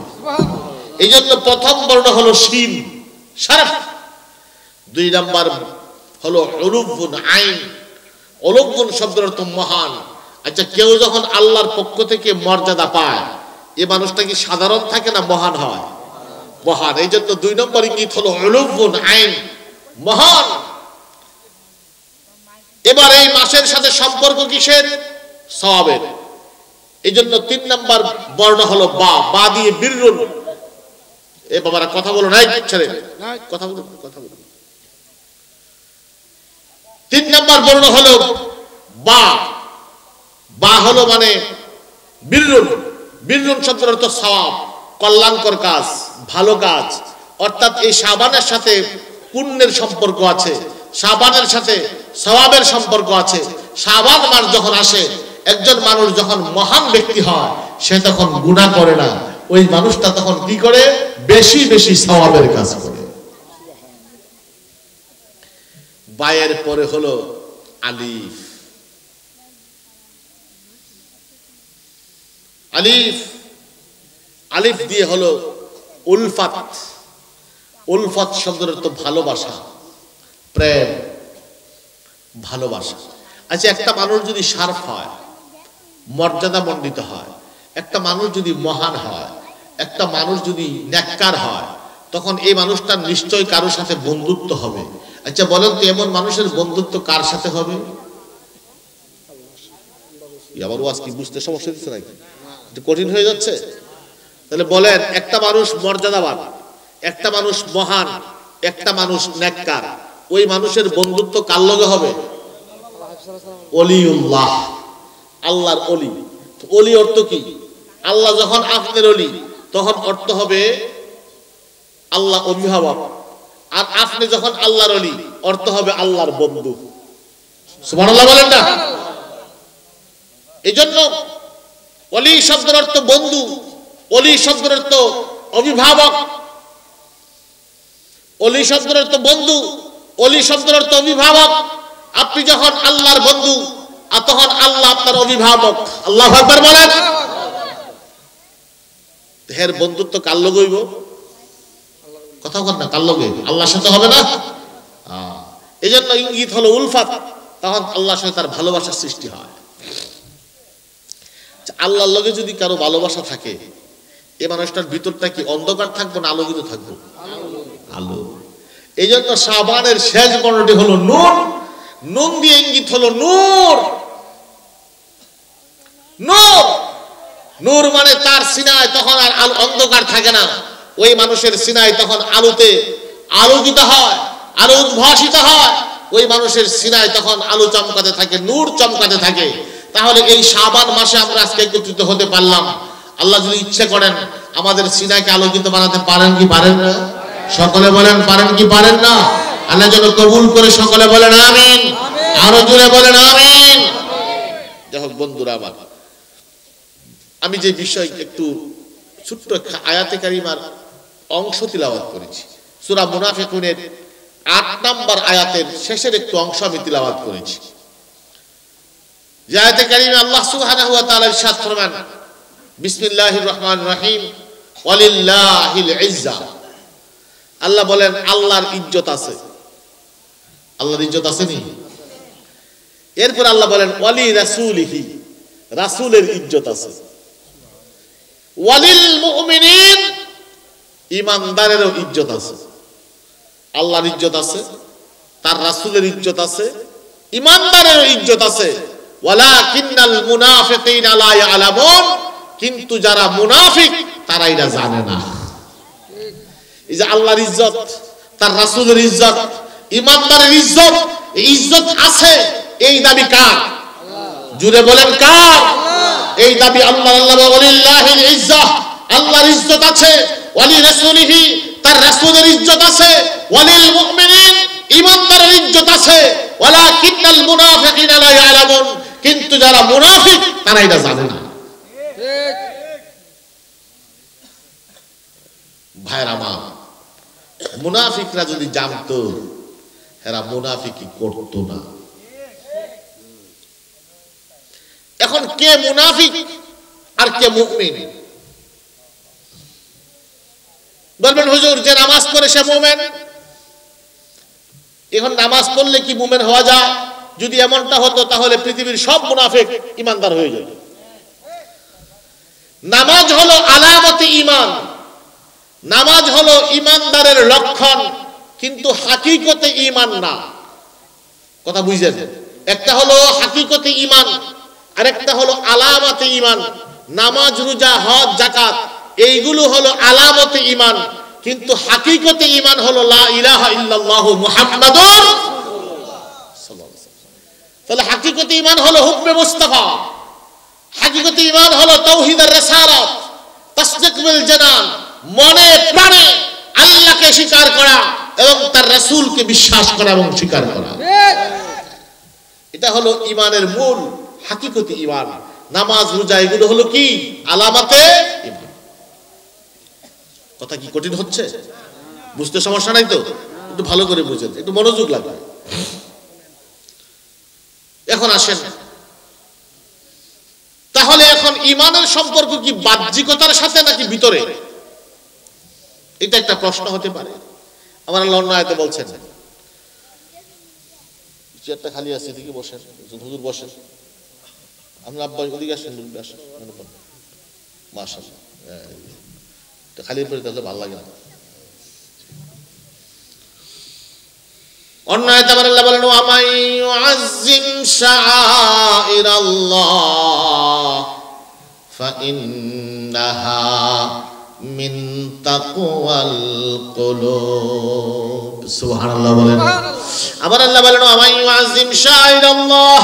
[SPEAKER 1] এই জন্য প্রথম বর্ণ হলো শিন, শারফ। 2 নাম্বার হলো উলুবুন আইন। উলুবুন শব্দের অর্থ মহান। আচ্ছা, কেউ যখন আল্লাহর পক্ষ থেকে মর্যাদা পায়, এই মানুষটা কি সাধারণ থাকে না মহান হয়? মহান। এই জন্য 2 নম্বর ইঙ্গিত হলো উলুবুন আইন, মহান। এবার এই মাসের সাথে সম্পর্ক কিসের? সওয়াবের। এই জন্য 3 নাম্বার বর্ণ হলো বা দিয়ে বীরুন। এ বাবারা কথা বলো নাই, ছেড়ে কথা বলো। 3 নাম্বার বর্ণ হলো বা হলো মানে বীরুন শব্দের অর্থ সওয়াব, কল্যাণকর কাজ, ভালো কাজ। অর্থাৎ এই শাবানের সাথে পুণ্যের সম্পর্ক আছে, শাবানের সাথে সওয়াবের সম্পর্ক আছে। শাবান মাস যখন আসে, একজন মানুষ যখন মহান ব্যক্তি হয়, সে তখন গুনাহ করে না। ওই মানুষটা তখন কি করে? বেশি বেশি সওয়াবের কাজ করে। বায়ের পরে হলো আলিফ। আলিফ দিয়ে হলো উলফাত। উলফাত শব্দের অর্থ ভালোবাসা, প্রেম, ভালোবাসা। আচ্ছা, একটা মানুষ যদি শারফ হয়, মর্যাদা মণ্ডিত হয়, একটা মানুষ যদি মহান হয়, একটা মানুষ যদি নেককার হয়, তখন এই মানুষটার নিশ্চয় কারোর সাথে বন্ধুত্ব হবে। আচ্ছা বলেন তো, এমন মানুষের বন্ধুত্ব কার সাথে হবে? আবার ওয়াজ কি বুঝতে সমস্যা দিচ্ছে নাকি? কঠিন হয়ে যাচ্ছে? তাহলে বলেন, একটা মানুষ মর্যাদাবান, একটা মানুষ মহান, একটা মানুষ নেককার, ওই মানুষের বন্ধুত্ব কার লগে হবে? ওলিউল্লাহ, আল্লাহর ওলি। ওলি অর্থ কি? আল্লাহ যখন আপনার ওলি, তখন অর্থ হবে আল্লাহ অভিভাবক। আর আপনি যখন আল্লাহর ওলি, অর্থ হবে আল্লাহর বন্ধু। সুবহানাল্লাহ বলেন না? এই জন্য ওলি শব্দের অর্থ বন্ধু, ওলি শব্দের অর্থ অভিভাবক, ওলি শব্দের অর্থ বন্ধু, ওলি শব্দের অর্থ অভিভাবক। আপনি যখন আল্লাহর বন্ধু, আর তখন আল্লাহ আপনার অভিভাবক। আল্লাহু আকবার বলেন। হের বন্ধুত্ব কার লগে হইব? কথা বল না, কার লগে? আল্লাহর সাথে হবে না? এই জন্য ইঙ্গিত হলো উলফাত। তখন আল্লাহর সাথে তার ভালোবাসার সৃষ্টি হয়। আল্লাহর লগে যদি কারো ভালোবাসা থাকে, এই মানুষটার ভিতরটা কি অন্ধকার থাকবে না আলোকিত থাকবে? আলো। এই জন্য শাবানের শেষ বর্ণটি হলো নূর। নুন দিয়ে ইঙ্গিত হলো নূর। নূর, নূর মানে তার সিনায় তখন আর অন্ধকার থাকে না। ওই মানুষের সিনায় তখন আলোতে আলোকিত হয়, আলো উদ্ভাসিত হয়, ওই মানুষের সিনায় তখন আলো চমকাতে থাকে, নূর চমকাতে থাকে। তাহলে এই শাবান মাসে আমরা আজকে একত্রিত হতে পারলাম। আল্লাহ যদি ইচ্ছে করেন আমাদের সিনাকে আলোকিত বানাতে পারেন কি পারেন না? সকলে বলেন পারেন কি পারেন না? আল্লাহ যেন কবুল করে, সকলে বলেন আমিন, আরো জোরে বলেন আমিন। যাই হোক বন্ধুরা আমার, আমি যে বিষয় একটু ছোট্ট আয়াতে কারিমার অংশ তিলাওয়াত করেছি, সূরা মুনাফিকুনের ৮ নম্বর আয়াতের শেষের একটু অংশ আমি তিলাওয়াত করেছি। যে আয়াতে কারিমে আল্লাহ সুবহানাহু ওয়া তাআলা ইরশাদ ফরমান, বিসমিল্লাহির রহমানির রহিম, ওয়ালিল্লাহিল ইজ্জা। আল্লাহ বলেন আল্লাহর ইজ্জত আছে। আল্লাহর ইজ্জত আছে নি? এরপর আল্লাহ বলেন ওয়ালি রাসূলিহি, রাসূলের ইজ্জত আছে। ওয়ালিল মুমিনিন, ঈমানদারেরও ইজ্জত আছে। আল্লাহর ইজ্জত আছে, তার রাসূলের ইজ্জত আছে, ঈমানদারেরও ইজ্জত আছে। ওয়ালাকিন্নাল মুনাফিকিনা লা ইয়ালামুন, কিন্তু যারা মুনাফিক তারা এটা জানে না। এই যে আল্লাহর ইজ্জত, তার রাসূলের ইজ্জত, ঈমানদারের ইজ্জত, এই ইজ্জত আছে, এই দাবি কার? জুড়ে বলেন কার? এই দাবি আল্লাহ। আল্লাহ ওয়ালিল্লাহিল ইজ্জা, আল্লাহর ইজ্জত আছে, ওয়ালি রাসূলিহি, তার রাসূলের ইজ্জত আছে, ওয়ালিল মুমিনিন, ঈমানদারের ইজ্জত আছে। ওয়ালাকিন্নাল মুনাফিকিনা লা ইয়ালামুন, কিন্তু যারা মুনাফিক তারা এটা জানে না। ভাইরা আমার, মুনাফিকরা যদি জানতো এরা মুনাফিকি করতো না। এখন কে মুনাফিক আর কে মুমিন? বলবেন হুজুর যে নামাজ পড়ে সে মুমিন। এখন নামাজ পড়লে কি মুমিন হওয়া যায়? যদি এমনটা হতো তাহলে পৃথিবীর সব মুনাফিক ঈমানদার হয়ে যেত। নামাজ হলো আলামতে ঈমান, নামাজ হলো ঈমানদারের লক্ষণ, কিন্তু হাকিকতে ঈমান না। কথা বুঝছেন? একটা হলো হাকিকতে ঈমান, আরেকটা হলো আলামতে ঈমান। নামাজ, রোজা, হজ, যাকাত এইগুলো হলো আলামতে ঈমান, কিন্তু হাকিকতে ঈমান হলো লা ইলাহা ইল্লাল্লাহু মুহাম্মাদুর সাল্লাল্লাহু আলাইহি ওয়াসাল্লাম। তাহলে হাকিকতে ঈমান হলো হুকমে মুস্তাফা, হাকিকতে ঈমান হলো তাওহীদের রিসালাত, তাসদীক বিল জানান, মনে প্রাণে আল্লাহকে স্বীকার করা এবং তার রাসূলকে বিশ্বাস করা এবং স্বীকার করা। এটা হলো ঈমানের মূল, হাকিকতে ঈমান। নামাজ, রোজা এগুলো হলো কি? আলামতে ঈমান। কথা কি কঠিন হচ্ছে? বুঝতে সমস্যা নাই তো? একটু ভালো করে বুঝেন, একটু মনোযোগ লাগবে। এখন আসেন, তাহলে এখন ঈমানের সম্পর্ক কি বাহ্যিকতার সাথে নাকি ভিতরে? এটা একটা প্রশ্ন হতে পারে। আমার আল্লাহ অন্য আয়াতে বলছেন, চেয়ারটা খালি আছে, এদিকে বসেন, হুজুর বসেন, আপনি আব্বা ওদিকে আসেন, আসেন, মাশাআল্লাহ। খালি পড়ে তাহলে ভালো লাগে না। অন্য আয়াতে আমার আল্লাহ বলেন, ওয়া মান ইউআযযিম শাআইরাল্লাহ ফাইন্নাহা মিন তাকওয়াল কুলুব। সুবহানাল্লাহ বলেন। আমার আল্লাহ বলেন, ওয়া মান ইউআযযিম শাআইরাল্লাহ,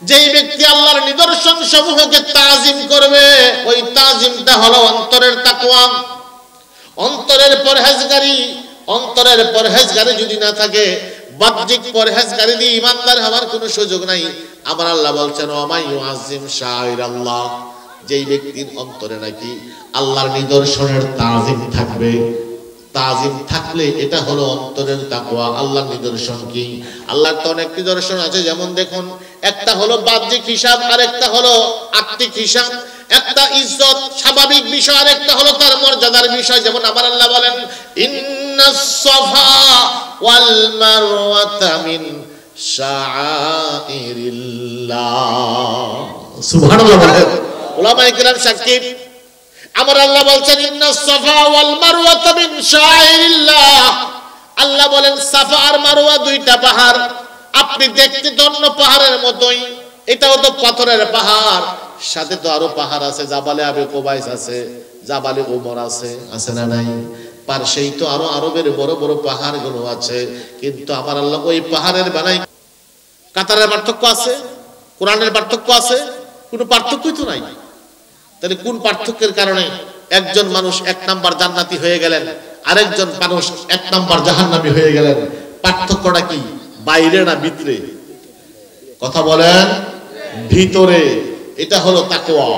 [SPEAKER 1] যেই ব্যক্তি আল্লাহর নিদর্শন সমূহকে তাজিম করবে, ওই তাজিমটা হলো অন্তরের তাকওয়া, অন্তরের পরহেজগারি। অন্তরের পরহেজগারি যদি না থাকে, বাহ্যিক পরহেজগারি দিয়ে ঈমানদার হওয়ার কোনো সুযোগ নাই। আমার আল্লাহ বলছেন, ওয়া মান ইউআযযিম শাআইরাল্লাহ, যেই ব্যক্তির অন্তরে নাকি আল্লাহর নিদর্শনের তাজিম থাকবে, তাজিম থাকলে এটা হলো অন্তরের তাকওয়া। আল্লাহর নিদর্শন কি? আল্লাহর তো অনেক নিদর্শন আছে, যেমন দেখুন, একটা হলো বাহ্যিক হিসাব, আর একটা হলো আত্মিক হিসাব। একটা ইজ্জত স্বাভাবিক বিষয়, আর একটা হলো তার মর্যাদার বিষয়। যেমন আমার আল্লাহ বলেন, ইন্নাস সাফা ওয়াল মারওয়াতা মিন শাআইরিল্লাহ। সুবহানাল্লাহ বলেন। উলামায়ে কিরাম সাক্ষী। আমার আল্লাহ বলছেন, ইন্নাস সাফা ওয়াল মারওয়াতা মিন শাআইরিল্লাহ। আল্লাহ বলেন সাফা আর মারওয়া দুইটা পাহাড়। আপনি দেখতে তো অন্য পাহাড়ের মতোই, এটাও তো পাথরের পাহাড়, সাথে তো আরো পাহাড় আছে, জাবালে আবি কুবাইস আছে, জাবালে উমর আছে, আছে না নাই? পার্শ্বেই তো আরো আরবের বড় বড় পাহাড়গুলো আছে, কিন্তু আমার আল্লাহ ওই পাহাড়ের বানাই। কাতারের পার্থক্য আছে, কোরআনের পার্থক্য আছে, কোনো পার্থক্যই তো নাই। তাহলে কোন পার্থক্যের কারণে একজন মানুষ 1 নাম্বার জান্নাতি হয়ে গেলেন, আরেকজন মানুষ 1 নাম্বার জাহান্নামী হয়ে গেলেন? পার্থক্যটা কি? বাইরে না ভিতরে? কথা বলেন, ভিতরে। এটা হলো তাকওয়া।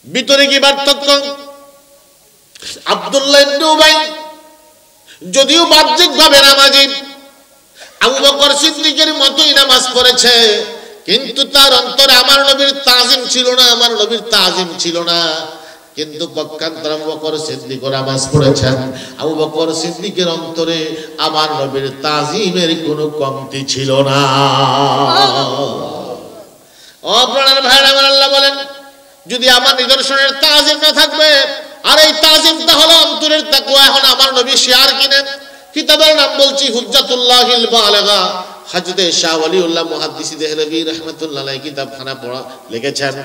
[SPEAKER 1] ভিতরে কি পার্থক্য? আব্দুল্লাহ ইবনে উবাই যদিও বাহ্যিকভাবে নামাজি, আবু বকর সিদ্দিকের মতোই নামাজ পড়েছে, কিন্তু তার অন্তরে আমার নবীর তাজিম ছিল না, আমার নবীর তাজিম ছিল না। কিন্তু পক্ষান্তরে আবু বকর সিদ্দিক নামাজ পড়েছেন, আবু বকর সিদ্দিকের অন্তরে আমার নবীর তাজিমের কোনো কমতি ছিল না। ও প্রাণের ভাইরা আমার, আল্লাহ বলেন যদি আমার নিদর্শনের তাজিম না থাকবে, আর এই তাজিমটা হলো অন্তরের তাকওয়া। এখন আমার নবী শেয়ার কিনেন, কিতাবের নাম বলছি হুজ্জাতুল্লাহিল বালিগা, হযরত শাহ ওয়ালিউল্লাহ মুহাদ্দিস দেহলভী রাহমাতুল্লাহ আলাইহি কিতাবখানা পড়া লিখেছেন।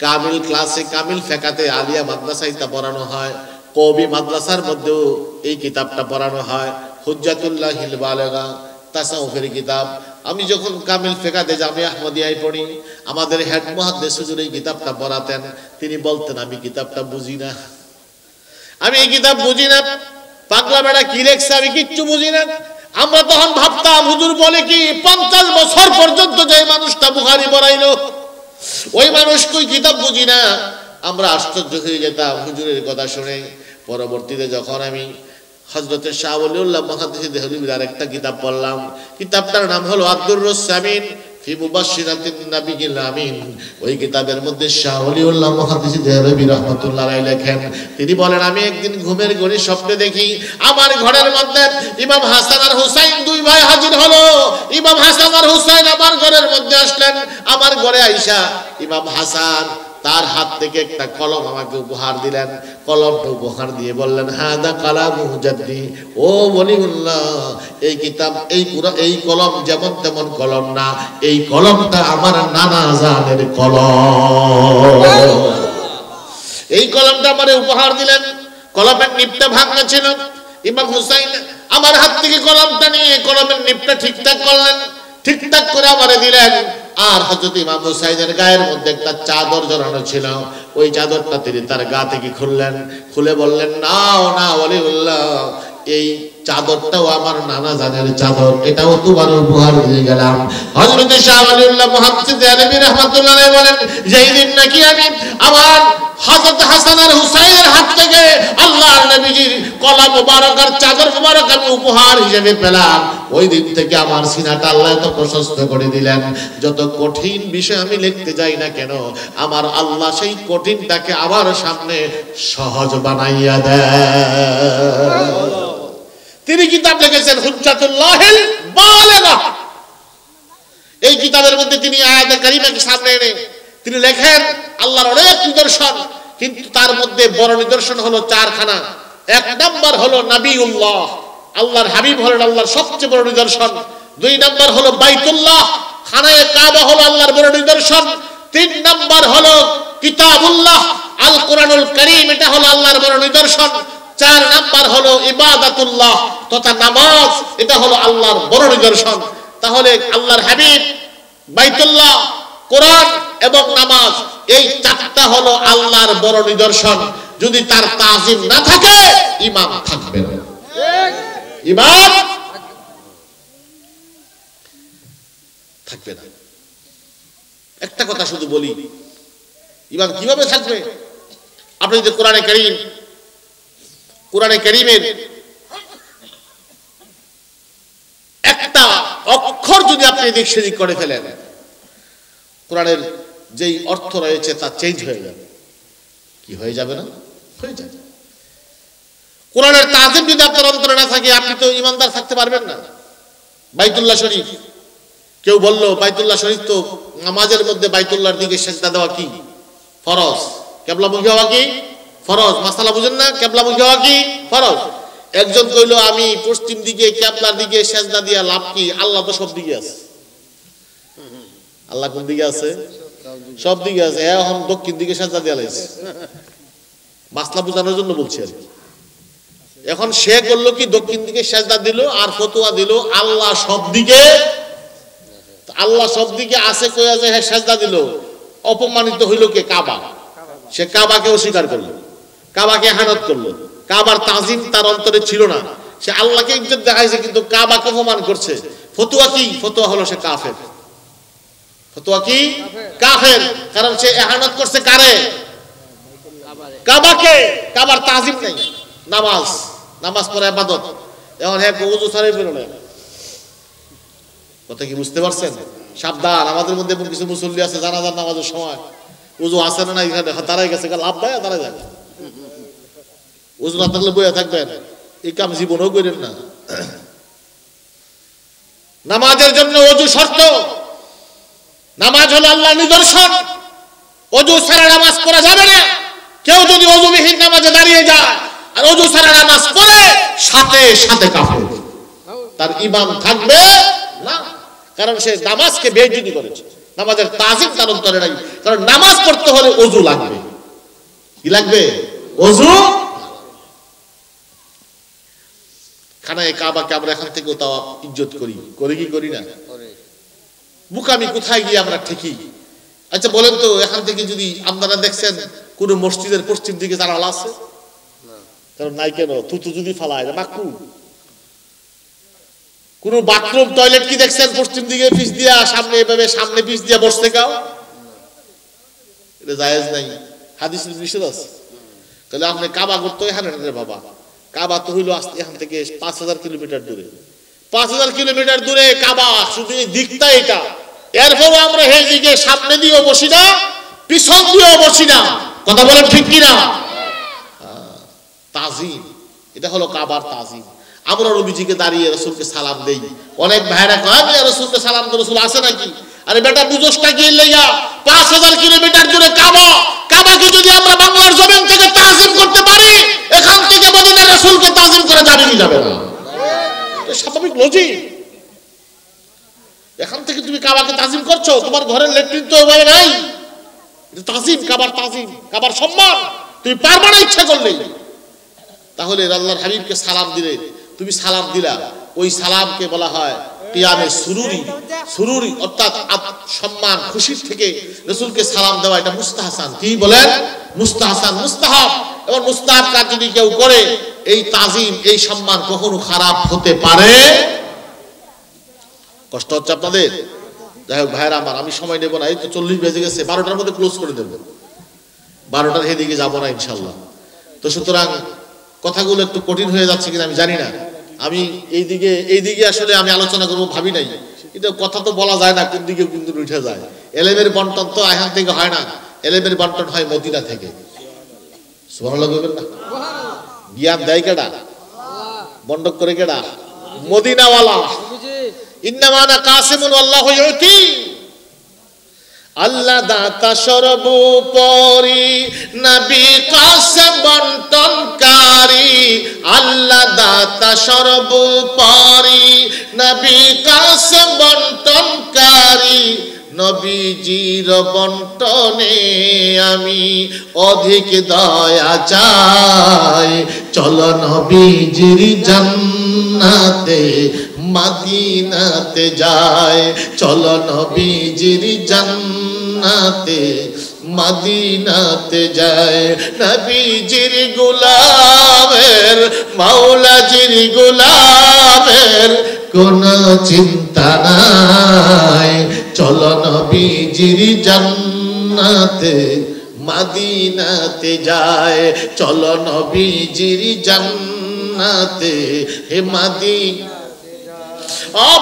[SPEAKER 1] কামিল ক্লাসে, কামিল ফিকাতে আলিয়া মাদ্রাসায় তা পড়ানো হয়, কওমি মাদ্রাসার মধ্যেও এই কিতাবটা পড়ানো হয়, হুজ্জাতুল্লাহিল বালিগা, তাসাউফের কিতাব। আমি যখন কামিল ফিকাতে জামিয়া আহমদিয়ায় পড়ি, আমাদের হেড মুহাদ্দিস হুজুর এই কিতাবটা পড়াতেন। তিনি বলতেন আমি কিতাবটা বুঝি না, আমি এই কিতাব বুঝি না, পাগলা বেড়া কি লেখছে আমি কিচ্ছু বুঝি না। আমরা তখন ভাবতাম হুজুর বলে কি 50 বছর পর্যন্ত যে মানুষটা বুখারী পড়াইলো ওই মানুষ কই কিতাব বুঝি না। আমরা আশ্চর্য হয়ে যেতাম হুজুরের কথা শুনে। পরবর্তীতে যখন আমি হযরত শাহ ওয়ালিউল্লাহ মুহাদ্দিস দেহলভীর আরেকটা কিতাব পড়লাম, কিতাবটার নাম হলো আদ-দুররুস সামিন ফি মুবাশশিরাতিন নাবিয়্যিল আমিন। ওই কিতাবের মধ্যে শাহ ওয়ালিউল্লাহ মুহাদ্দিস দেহলভী রাহমাতুল্লাহ আলাইহি লেখেন, তিনি বলেন আমি একদিন ঘুমের ঘরে স্বপ্নে দেখি আমার ঘরের মধ্যে ইমাম হাসান আর হুসাইন দুই ভাই হাজির হলো। ইমাম হাসান আর হুসাইন আমার ঘরের মধ্যে আসলেন। আমার ঘরে আইসা ইমাম হাসান তার হাত থেকে একটা কলম আমাকে উপহার দিলেন। কলমটা উপহার দিয়ে বললেন হাদা কালামু জাদ্দি, ও ওয়ালিউল্লাহ এই কিতাব, এই কুরআন, এই কলম যেমন তেমন কলম না, এই কলমটা আমার নানা জানের কলম। এই কলমটা আমারে উপহার দিলেন। কলমের নিপটা ভাঙা ছিল। ইমাম হুসাইন আমার হাত থেকে কলমটা নিয়ে কলমের নিপটা ঠিকঠাক করলেন, ঠিকঠাক করে আমারে দিলেন। আর হযরত ইমাম হুসাইনের গায়ের মধ্যে একটা চাদর জড়ানো ছিল, ওই চাদরটা তিনি তার গা থেকে খুললেন, খুলে বললেন নাও না ওয়ালিউল্লাহ এই চাদরটাও আমার নানা জানের চাদর, এটাও তোমার উপহার দিয়ে গেলাম। হযরত শাহ ওয়ালিউল্লাহ মুহাদ্দিস দেহলভী রাহমাতুল্লাহ আলাইহি বলেন যেই দিন নাকি আমি আমার হযরত হাসান আর হুসাইনের হাত থেকে আল্লাহর নবীজির কলম মুবারক আর চাদর মুবারক আমি উপহার হিসেবে পেলাম, ওই দিন থেকে আমার সিনাটা আল্লাহ এত প্রশস্ত করে দিলেন। যত কঠিন বিষয় আমি লিখতে যাই না কেন, আমার আল্লাহ সেই কঠিনটাকে আমার সামনে সহজ বানাইয়া দেয়। তিনি কিতাব লিখেছেন হুজ্জাতুল্লাহিল বালিগা। এই কিতাবের মধ্যে তিনি আয়াতে কারিমাকে সামনে এনে তিনি লেখেন আল্লাহর অনেক নিদর্শন, কিন্তু তার মধ্যে বড় নিদর্শন হলো 4খানা। 1 নাম্বার হলো নবিউল্লাহ, আল্লাহর হাবিব হলেন আল্লাহর সবচেয়ে বড় নিদর্শন। 2 নাম্বার হলো বাইতুল্লাহ, খানায়ে কাবা হলো আল্লাহর বড় নিদর্শন। 3 নাম্বার হলো কিতাবুল্লাহ, আল কোরআনুল কারীম, এটা হলো আল্লাহর বড় নিদর্শন। 4 নাম্বার হলো ইবাদাতুল্লাহ তথা নামাজ, এটা হলো আল্লাহর বড় নিদর্শন। তাহলে আল্লাহর হাবিব, বাইতুল্লাহ, কোরআন এবং নামাজ, এই 4টা হলো আল্লাহর বড় নিদর্শন। যদি তার তাজিম না থাকে ঈমান থাকবে না, ঈমান থাকবে না। একটা কথা শুধু বলি, ঈমান কিভাবে থাকবে? আপনি যদি কোরআনে কারীমের একটা অক্ষর যদি আপনি এদিক সেদিক করে ফেলেন, কোরআনের যেই অর্থ রয়েছে তা চেঞ্জ হয়ে যাবে। কি হয়ে যাবে না? হয়ে যাবে। কোরআনের তাজিম যদি আপনার অন্তরে না থাকে, আপনি তো ঈমানদার থাকতে পারবেন না। বাইতুল্লাহ শরীফ, কেউ বলল বাইতুল্লাহ শরীফ তো নামাজের মধ্যে বাইতুল্লাহর দিকে সিজদা দেওয়া কি ফরজ, কিবলামুখী হওয়া কি ফরজ। মাসালা বুঝেন না? কিবলামুখী হওয়া কি ফরজ। একজন কইল আমি পশ্চিম দিকে কিবলার দিকে সিজদা দিয়া লাভ কি? আল্লাহ তো সব দিকে আছে। আল্লাহ কোন দিকে আছে? সব দিকে আছে, এখন দক্ষিণ দিকে সাজা দেওয়া লাগছে, মাসলা বোঝানোর জন্য বলছি আর কি। এখন সে করলো কি, দক্ষিণ দিকে সাজদা দিল আর ফতোয়া দিল আল্লাহ সব দিকে, আল্লাহ সব দিকে আছে কইয়া যে হ্যাঁ সাজদা দিল। অপমানিত হইল কে? কাবা। সে কাবাকে অস্বীকার করলো, কাবাকে হানত করলো, কাবার তাজিম তার অন্তরে ছিল না। সে আল্লাহকে ইজ্জত দেখাইছে কিন্তু কাবাকে অপমান করছে। ফতোয়া কি? ফতোয়া হলো সে কাফের। ফতোয়া কি? কাফের। কারণ সে ইহানত করছে কারে? কাবাকে। কাবার তাজিম নাই। নামাজ, নামাজ পড়া ইবাদত। এখন হ্যাঁ ওযু ছাড়াই বের হলো। কথা কি বুঝতে পারছেন? সাবধান, আমাদের মধ্যে এমন কিছু মুসল্লি আছে জানাজার নামাজের সময় ওযু আছে না এখানে দাঁড়ায় গেছে, লাভ দেয় দাঁড়ায় যাবে। ওযু না থাকলে বইয়া থাকবেন, এই কাম জীবনেও করেন না। নামাজের জন্য ওযু শর্ত। নামাজ হলো আল্লাহর নিদর্শন। ওযু ছাড়া নামাজ পড়া যাবে না। কেউ যদি ওযুবিহীন নামাজে দাঁড়িয়ে যায় আর ওযু ছাড়া নামাজ পড়ে, সাথে সাথে কাফের, তার ঈমান থাকবে না। কারণ সে নামাজকে বেইজ্জতি করেছে, নামাজের তাজিম তার অন্তরে নাই। কারণ নামাজ পড়তে হলে ওযু লাগবে। কি লাগবে? ওযু। খানায়ে কাবাকে আমরা এখান থেকে তাও ইজ্জত করি, করি কি করি না? মুকামি কোথায় গিয়ে আমরা ঠিকই। আচ্ছা বলেন তো, এখান থেকে যদি আপনারা দেখছেন কোন মসজিদের পশ্চিম দিকে জানালা আছে? কারণ নাই। কেন? থুতু যদি ফালায় মাকরু। কোন বাথরুম টয়লেট কি দেখছেন পশ্চিম দিকে পিছ দিয়া, সামনে এভাবে সামনে পিছ দিয়া বসতে কাও? এটা জায়েজ নাই, হাদিসে নিষেধ আছে। তাহলে আপনি কাবা করতে এখানে রে বাবা, কাবা তো হইলো এখান থেকে 5000 কিলোমিটার দূরে। 5000 কিলোমিটার দূরে কাবা, শুধু এই দিকটা এটা। এরপর আমরা এই দিকে সামনে দিয়েও বসি না, পিছন দিয়েও বসি না। কথা বলেন ঠিক কিনা? তাজিম, এটা হলো কাবার তাজিম। আমরা নবীজিকে দাঁড়িয়ে রাসূলকে সালাম দেই। অনেক ভাইরা কয় আমি রাসূলকে সালাম দেই, রাসূল আছে নাকি? আরে বেটা বুঝোসটা কি লইয়া? 5000 কিলোমিটার দূরে কাবা। কাবাকে যদি আমরা বাংলার জমিন থেকে তাজিম করতে পারি, এখান থেকে মদিনার রাসূলকে তাজিম করা যাবে কি যাবে না? এটা স্বাভাবিক লজিক। এখান থেকে তুমি কাবাকে তাজিম করছো, তোমার ঘরের ল্যাট্রিন তো ওইভাবে নাই। এটা তাজিম, কাবার তাজিম, কাবার সম্মান। তুমি পারবা না ইচ্ছা করলেই। তাহলে আল্লাহর হাবিবকে সালাম দিলে, তুমি সালাম দিলা, ওই সালামকে বলা হয় কিয়ামে সুরুরি। সুরুরি অর্থাৎ সম্মান, খুশির থেকে রাসূলকে সালাম দেওয়া, এটা মুস্তাহসান। কি বলেন? মুস্তাহসান, মুস্তাহাব। এবং মুস্তাহাব কাজ যদি কেউ করে, এই তাজিম, এই সম্মান কখনো খারাপ হতে পারে। কষ্ট হচ্ছে আপনাদের? যাই হোক ভাইরা আমার, আমি সময় নেব না, এই তো 40 বেজে গেছে, 12টার মধ্যে ক্লোজ করে দেব। 12টার এদিকে যাবো না ইনশাল্লাহ। তো সুতরাং কথাগুলো একটু কঠিন হয়ে যাচ্ছে কিনা আমি জানি না। আমি এইদিকে আসলে আমি আলোচনা করবো ভাবি নাই, কিন্তু কথা তো বলা যায় না, কোন দিকে কিন্তু উঠে যায়। এলেমের বন্টন তো এখান থেকে হয় না, এলেমের বন্টন হয় মদিনা থেকে। সুবহানাল্লাহ বলবেন না? জ্ঞান দেয় কেডা? বন্টন করে কেডা? মদিনাওয়ালা। ইন্নামা আনা কাসিমুন আল্লাহু ইউতি। আল্লাহ দাতা সর্বোপরি, নবী কাসেম বন্টনকারী। আল্লাহ দাতা সর্বোপরি, নবী কাসেম বন্টনকারী। নবীজির বন্টনে আমি অধিক দয়া চাই। চলো নবীজির জান্নাতে মদিনাতে যায়। চলো নবীজির জান্নাতে মদিনাতে যায়। নবীজির গোলামের, মাওলাজির গোলামের কোন চিন্তা নাই। চলো নবীজির জান্নাতে মদিনাতে যায়। চলো নবীজির জান্নাতে হে মদিনা।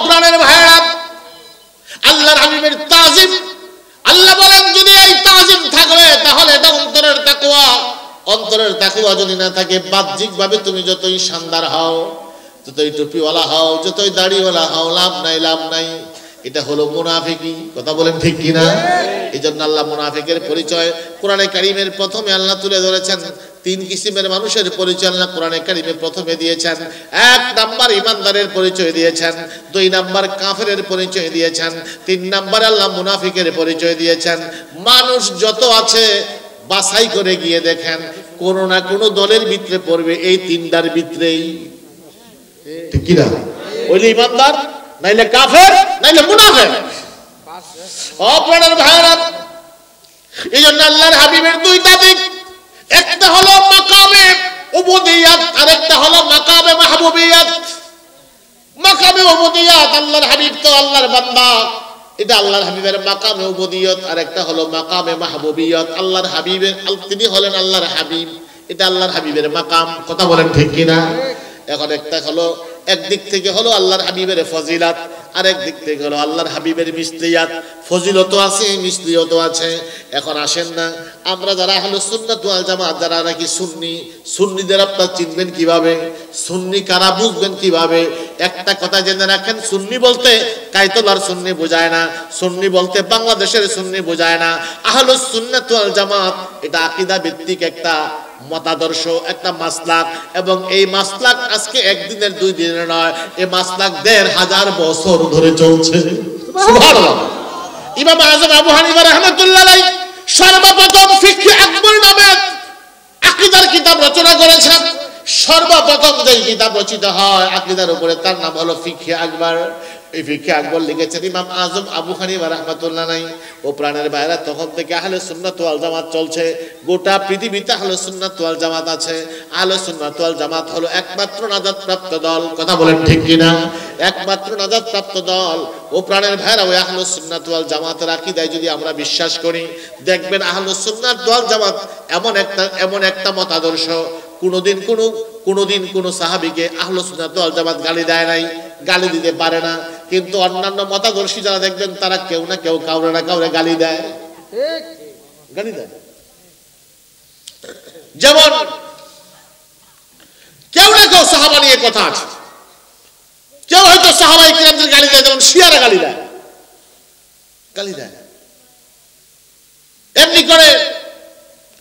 [SPEAKER 1] প্রাণের ভাইরা, আল্লাহর হাবিবের তাজিম, আল্লাহ বলেন যদি এই তাজিম থাকবে তাহলে এটা অন্তরের তাকওয়া। অন্তরের তাকওয়া যদি না থাকে, বাহ্যিক ভাবে তুমি যতই শানদার হও, যতই টুপিওয়ালা হও, যতই দাড়িওয়ালা হও, লাভ নাই, লাভ নাই। এটা হলো মুনাফিকি। কথা বলেন ঠিক কিনা? এইজন্য আল্লাহ মুনাফিকের পরিচয় কোরআনে কারীমের প্রথমে আল্লাহ তুলে ধরেছেন। তিন কিসিমের মানুষের পরিচয় আল্লাহ কোরআনে কারীমে প্রথমে দিয়েছেন। এক নাম্বার ইমানদারের পরিচয় দিয়েছেন, দুই নাম্বার কাফেরের পরিচয় দিয়েছেন, তিন নাম্বার আল্লাহ মুনাফিকের পরিচয় দিয়েছেন। মানুষ যত আছে বাছাই করে গিয়ে দেখেন কোন না কোন দলের ভিতরে পড়বে এই তিনটার ভিতরেই, ঠিক কি না? ওইলে ইমানদার, নাইলে কাফের, নাইলে মুনাফিক। অপরাধের ভাইরা, এই জন্য আল্লাহর হাবিবের দুইটা দিক, একটা হলো মাকামে উবুদিয়াত আর একটা হলো মাকামে মাহবুবিয়াত। মাকামে উবুদিয়াত, আল্লাহর হাবিব তো আল্লাহর বান্দা, এটা আল্লাহর হাবিবের মাকামে উবুদিয়ত। আর একটা হলো মাকামে মাহবুবিয়ত, আল্লাহর হাবিবের, তিনি হলেন আল্লাহর হাবিব, এটা আল্লাহর হাবিবের মাকাম। কথা বলেন ঠিক কিনা? এখন একটা হলো, একদিক থেকে হলো আল্লাহর হাবিবের ফজিলাত, আর একদিক থেকে হলো আল্লাহর হাবিবের মিসলিয়াত। ফজিলত আছে, মিসলিয়ত আছে। এখন আসেন না, আমরা যারা আহলে সুন্নাত ওয়াল জামাত, যারা নাকি সুন্নি, সুন্নিদের আপনারা চিনবেন কিভাবে? সুন্নি কারা বুঝবেন কিভাবে? একটা কথা জেনে রাখেন, সুন্নি বলতে কায়তলার সুন্নি বোঝায় না, সুন্নি বলতে বাংলাদেশের সুন্নি বোঝায় না। আহলে সুন্নাত ওয়াল জামাত এটা আকীদা ভিত্তিক একটা মতাদর্শ, একটা মাসলাক, এবং এই মাসলাক আজকে একদিনের দুই দিনের নয়, এই মাসলাক ১৫০০ বছর ধরে চলছে। সুবহানাল্লাহ। ইমাম আযম আবু হানিফা রাহমাতুল্লাহ আলাইহি সর্বপ্রথম ফিকহ আকবর নামে আকীদার কিতাব রচনা করেছেন। সর্বপ্রথম যে কিতাব রচিত হয় আকীদার উপরে, তার নাম হলো ফিকহ আকবর। এই ফিকহ আকবর লিখেছেন ইমাম আযম আবু হানিফা রাহমাতুল্লাহ আলাইহি। ও প্রাণের ভাইরা, তখন থেকে আহলে সুন্নাত ওয়াল জামাত চলছে। গোটা পৃথিবীতে আহলে সুন্নাত ওয়াল জামাত আছে। আহলে সুন্নাত ওয়াল জামাত হলো একমাত্র নাজাত প্রাপ্ত দল। কথা বলেন ঠিক কিনা? একমাত্র নাজাত প্রাপ্ত দল। ও প্রাণের ভাইরা, ওই আহলে সুন্নাত ওয়াল জামাতের আকীদায় যদি আমরা বিশ্বাস করি, দেখবেন আহলে সুন্নাত ওয়াল জামাত এমন একটা মতাদর্শ, কোনোদিন কোন সাহাবীকে আহলে সুন্নাত ওয়াল জামাত গালি দেয় নাই, গালি দিতে পারে না। কিন্তু অন্যান্য মতাদর্শী যারা দেখবেন, তারা কেউ না কেউ কাউরে না কাউরে গালি দেয়, গালি দেয়। যেমন কেউ না কেউ সাহাবা নিয়ে কথা আছে, কেউ হয়তো সাহাবায়ে কিরামদের গালি দেয়, যেমন শিয়ারা গালি দেয়, গালি দেয়। এমনি করে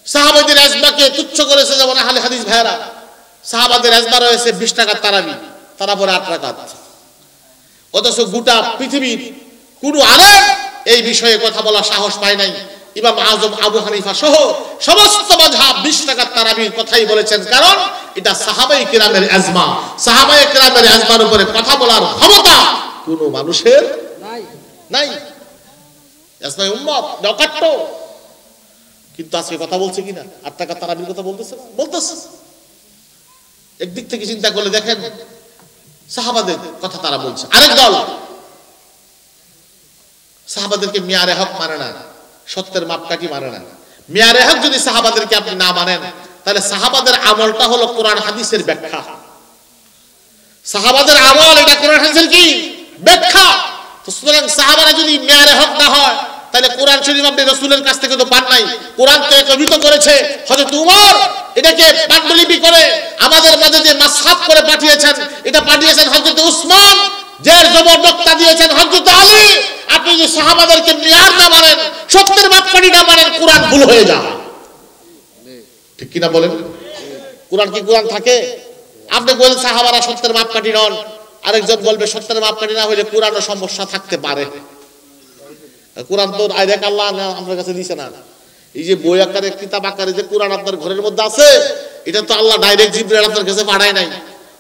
[SPEAKER 1] সাহাবাদের ইজমাকে তুচ্ছ করেছে, যেমন আহলে হাদিস ভাইরা, সাহাবাদের ইজমা রয়েছে 20 টাকার তারাবি, তারা পরে 8 রাকাত। অথচ গোটা পৃথিবীর কোন আলেম এই বিষয়ে কথা বলার সাহস পায় নাই। ইমাম আযম আবু হানিফা সহ সমস্ত মাযহাব 20 টাকার তারাবির কথাই বলেছেন, কারণ এটা সাহাবায়ে কিরামের ইজমা। সাহাবায়ে কিরামের ইজমার উপরে কথা বলার ক্ষমতা কোন মানুষের নাই। ইজমায়ে উম্মত নকাট্য। কিন্তু আজকে কথা বলছে কিনা? 8 টাকার তারাবির কথা বলতেছে, বলতেছে। একদিক থেকে চিন্তা করলে দেখেন, সাহাবাদের কথা তারা বলছে। আরেক দল সাহাবাদেরকে মিয়ারে হক মানে না, সত্যের মাপকাঠি মানে না। মিয়ারে হক যদি সাহাবাদেরকে আপনি না মানেন, তাহলে সাহাবাদের আমলটা হলো কোরআন হাদিসের ব্যাখ্যা। সাহাবাদের আমল এটা কোরআন হাদিসের কি ব্যাখ্যা। তো সুতরাং সাহাবারা যদি মিয়ারে হক না হয়, তাহলে কোরআন শরীফ আপনি রাসূলের কাছ থেকে তো পান নাই। কোরআন তো একত্রিত করেছে হযরত উমর, এটাকে পাণ্ডুলিপি করে আমাদের মাঝে যে মাসহাফ করে পাঠিয়েছেন, এটা পাঠিয়েছেন হযরত উসমান, জের জবর নকতা দিয়েছেন হযরত আলী। আপনি যদি সাহাবাদেরকে মিয়ার না মানেন, সত্যের মাপকাঠি না মানেন, কোরআন ভুল হয়ে যায়। ঠিক কি না বলেন? কোরআন কি কোরআন থাকে? আপনি বলেন সাহাবারা সত্যের মাপকাঠি নন, আরেকজন বলবে সত্যের মাপকাঠি না হলে কোরআনও সমস্যা থাকতে পারে। কোরআন তো ডাইরেক্ট আল্লাহ আমাদের কাছে দিয়েছে না। এই যে বই আকারে, কিতাব আকারে যে কোরআন আপনার ঘরের মধ্যে আছে, এটা তো আল্লাহ ডাইরেক্ট জিবরাইল আপনার কাছে পাঠায় নাই।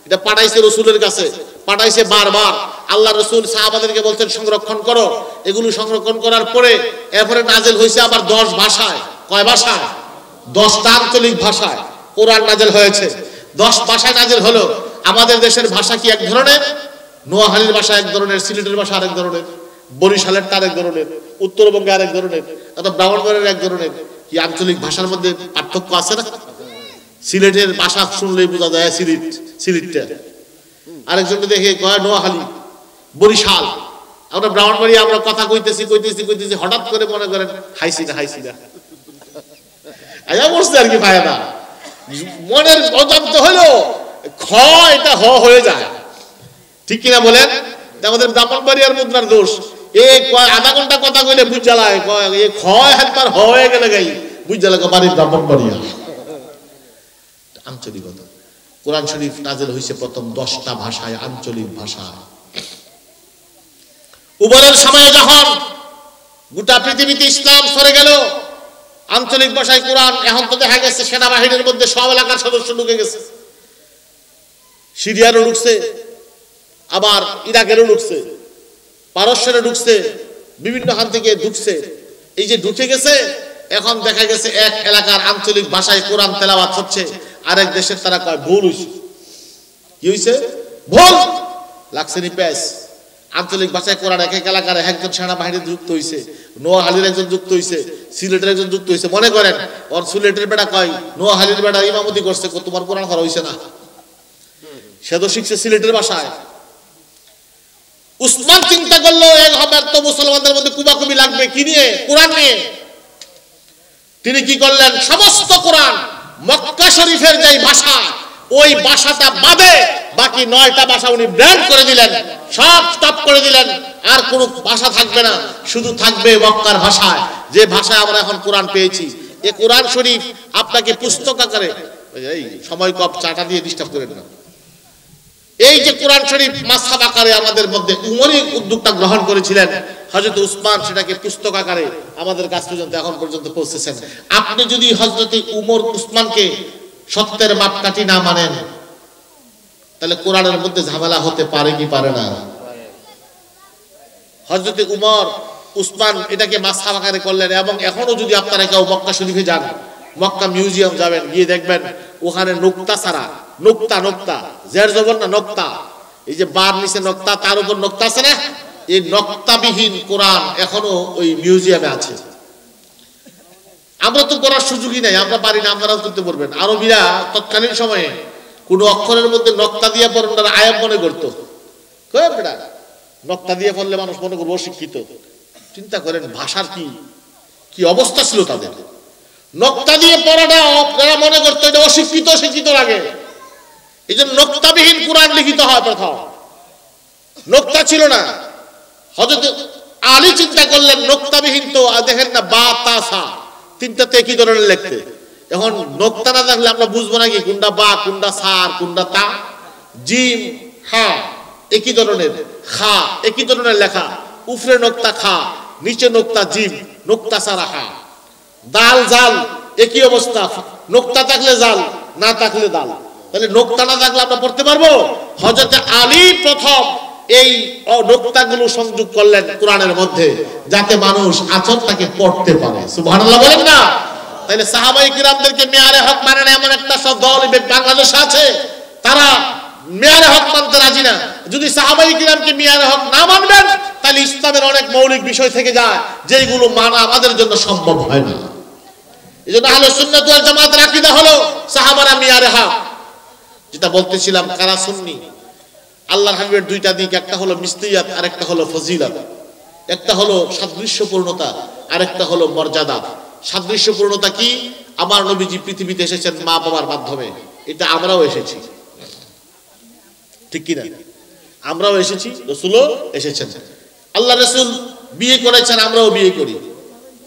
[SPEAKER 1] এটা পাঠাইছে রাসূলের কাছে, পাঠাইছে বারবার। আল্লাহ রাসূল সাহাবাদেরকে বলতেন সংরক্ষণ করো। এগুলো সংরক্ষণ করার পরে এরপরে নাজিল হয়েছে আবার 10 ভাষায়। কয় ভাষায়? 10টা আঞ্চলিক ভাষায় কোরআন নাজিল হয়েছে। 10 ভাষায় নাজিল হলো। আমাদের দেশের ভাষা কি এক ধরনের? নোয়াখালীর ভাষা এক ধরনের, সিলেটের ভাষা আরেক ধরনের, বরিশালের আরেক ধরনের, উত্তরবঙ্গে আরেক ধরনের, অথবা ব্রাহ্মণবাড়িয়ার এক ধরনের। কি আঞ্চলিক ভাষার মধ্যে পার্থক্য আছে না? সিলেটের ভাষা শুনলেই বোঝা যায় সিলেটটা। আরেকজনকে দেখে কয় নোয়াখালী, বরিশাল। আমরা ব্রাহ্মণবাড়িয়া আমরা কথা কইতেছি, হঠাৎ করে মনে করেন হাইছি না আয়া বসছে আর কি পায় না। মনের অজান্ত হলো খ এটা হ হয়ে যায়। ঠিক কিনা বলেন? আমাদের ব্রাহ্মণবাড়িয়ার মুদ্রার দোষ। এই কয় আধা ঘন্টা কথা কইলে বুঝালায় কয় এই ক্ষয় একবার হয়ে গেলে গাই বুঝালা বাড়ির ব্রাহ্মণবাড়িয়া। আঞ্চলিকতা। কোরআন শরীফ নাযিল হয়েছে প্রথম 10টা ভাষায়, আঞ্চলিক ভাষায়। উমরের সময়ে যখন গোটা পৃথিবীতে ইসলাম সরে গেল, আঞ্চলিক ভাষায় কোরআন, এখন তো দেখা গেছে সেনাবাহিনীর মধ্যে সব এলাকার সদস্য ঢুকে গেছে, সিরিয়ারও ঢুকছে, আবার ইরাকেরও ঢুকছে, পারস্যেরও ঢুকছে, বিভিন্ন হান থেকে ঢুকছে। এই যে ঢুকে গেছে, এখন দেখা গেছে এক এলাকার আঞ্চলিক ভাষায় কোরআন তেলাওয়াত হচ্ছে, আরেক দেশের তারা কয় ভুল হইছে। কি হইছে? ভুল লাগছে নি পেস। আঞ্চলিক ভাষায় কোরআন এক এক এলাকার একজন সেনাবাহিনী যুক্ত হইছে, নোয়াখালীর একজন যুক্ত হইছে, সিলেটের একজন যুক্ত হইছে। মনে করেন ওর সিলেটের বেটা কয় নোয়াখালীর বেটা ইমামতি করছে, তোমার কোরআন করা হইছে না, সে তো শিখছে সিলেটের ভাষায়। উসমান চিন্তা করলো একবার তো মুসলমানদের মধ্যে কুবাকুবি লাগবে, কি নিয়ে? কোরআন নিয়ে। তিনি কি করলেন? সমস্ত কোরআন মক্কা শরীফের যে ভাষা, ওই ভাষাটা বাদে বাকি 9টা ভাষা উনি ব্র্যান্ড করে দিলেন, সব স্টপ করে দিলেন। আর কোনো ভাষা থাকবে না, শুধু থাকবে মক্কার ভাষায়, যে ভাষায় আমরা এখন কোরআন পেয়েছি। এই কোরআন শরীফ আপনাকে পুস্তক আকারে, এই সময় কপ চাটা দিয়ে ডিস্টার্ব করেন না, এই যে কোরআন শরীফ মাসহাব আকারে আমাদের মধ্যে উমরই উদ্যোগটা গ্রহণ করেছিলেন, হযরত উসমান সেটাকে পুস্তক আকারে আমাদের কাছ পর্যন্ত এখন পর্যন্ত পৌঁছেছেন। আপনি যদি হযরত উমর উসমানকে সত্যের মাপকাঠি না মানেন, তাহলে কোরআনের মধ্যে ঝামেলা হতে পারে কি পারে না? হযরত উমর উসমান এটাকে মাসহাব আকারে করলেন। এবং এখনো যদি আপনারা কেউ মক্কা শরীফে যান, মক্কা মিউজিয়াম যাবেন, গিয়ে দেখবেন ওখানে নোক্তা ছাড়া, নোক্তা নোক্তা জের জবর না নোক্তা, এই যে বার নিচে নোক্তা, তার উপর নোক্তা আছে না, এই নোক্তাবিহীন কোরআন এখনো ওই মিউজিয়ামে আছে। আমরা তো করার সুযোগই নাই, আমরা পারি না, আপনারাও করতে পারবেন। আরবিরা তৎকালীন সময়ে কোন অক্ষরের মধ্যে নোক্তা দিয়ে পড়েন, তারা আয়াব মনে করতো। নোক্তা দিয়ে পড়লে মানুষ মনে করবো অশিক্ষিত। চিন্তা করেন ভাষার কি কি অবস্থা ছিল তাদের। নোক্তা দিয়ে পড়াটা যারা মনে করতো এটা অশিক্ষিত, শিক্ষিত লাগে। এই জন্য নোক্তাবিহীন কোরআন লিখিত হয় প্রথম, নোক্তা ছিল না। হযরত আলী চিন্তা করলেন নোক্তাবিহীন তো দেখেন না, বা তা সা তিনটাতে একই ধরনের লিখতে। এখন নোক্তা না থাকলে আমরা বুঝবো নাকি কোনটা বা, কোনটা সা আর কোনটা তা? জিম হা একই ধরনের, খা একই ধরনের লেখা, উপরে নোক্তা খা, নিচে নোক্তা জিম, নোক্তা সারা হা। দাল জাল একই অবস্থা, নোক্তা থাকলে জাল, না থাকলে দাল। তাহলে নোক্তা না থাকলে আমরা পড়তে পারবো? হযরত আলী প্রথম এই নোক্তাগুলো সংযোগ করলেন কোরআনের মধ্যে, যাতে মানুষ আচরটাকে পড়তে পারে। সুবহানাল্লাহ বলেন না? তাহলে সাহাবায়ে কিরামদেরকে মেয়ারে হক মানে না এমন একটা সব দল বাংলাদেশে আছে, তারা মেয়ারে হক মানতে রাজি না। যদি সাহাবায়ে কিরামকে মেয়ারে হক না মানবেন, তাহলে ইসলামের অনেক মৌলিক বিষয় থেকে যায় যেগুলো মানা আমাদের জন্য সম্ভব হয় না। এজন্য আহলুস সুন্নাত ওয়াল জামাতের আকীদা হলো সাহাবারা মিয়ারে হক। যেটা বলতেছিলাম, কারা সুন্নি? আল্লাহর হাবিবের দুইটা দিক, একটা হলো মিসলিয়াত আর একটা হলো ফজিলত। একটা হলো সাদৃশ্যপূর্ণতা আর একটা হলো মর্যাদা। সাদৃশ্যপূর্ণতা কি? আমার নবীজি পৃথিবীতে এসেছেন মা বাবার মাধ্যমে, এটা আমরাও এসেছি, ঠিক কি না? আমরাও এসেছি, রাসূলও এসেছেন। আল্লাহ রাসূল বিয়ে করেছেন, আমরাও বিয়ে করি।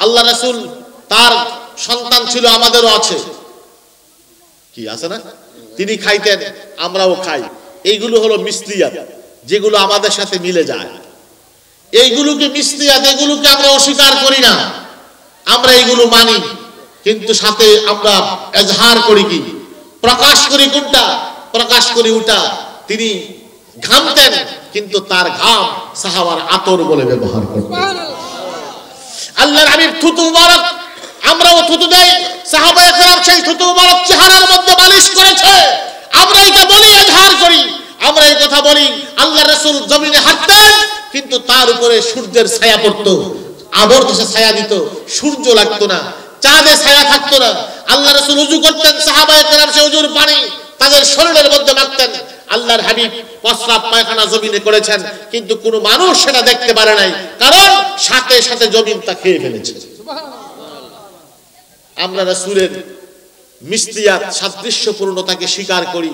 [SPEAKER 1] আল্লাহ রাসূল তার সন্তান ছিল, আমাদেরও আছে, কি আছে না? তিনি খাইতেন, আমরাও খাই। এইগুলো হলো মিসলিয়াত, যেগুলো আমাদের সাথে মিলে যায়। এইগুলোকে মিসলিয়াত, এগুলোকে আমরা অস্বীকার করি না, আমরা এইগুলো মানি। কিন্তু সাথে আমরা এজহার করি কি? প্রকাশ করি কোনটা? প্রকাশ করি ওটা। তিনি ঘামতেন, কিন্তু তার ঘাম সাহাবার আতর বলে ব্যবহার করতেন। আল্লাহর হাবিব থুতু মুবারক, আমরাও থুতু দেই। সাহাবায়ে কেরাম সেই থুতু মুবারক চেহারার মধ্যে মালিশ করেছে, আমরা এটা বলি, এজহার করি। আমরা এই কথা বলি, আল্লাহ রাসূল জমিনে হাঁটতেন, কিন্তু তার উপরে সূর্যের ছায়া পড়তো, আবর দেশে ছায়া দিত, সূর্য লাগতো না, চাঁদে ছায়া থাকতো না। আল্লাহ রাসূল ওযু করতেন, সাহাবায়ে কেরাম সেই ওযুর পানি তাদের শরীরের মধ্যে মাখতেন। আল্লাহর হাবিব প্রস্রাব পায়খানা জমিনে করেছেন, কিন্তু কোনো মানুষ সেটা দেখতে পারে নাই, কারণ সাথে সাথে জমিন তা খেয়ে ফেলেছে। আমরা রাসূলের মিসলিয়াত, সাদৃশ্যপূর্ণতাকে স্বীকার করি,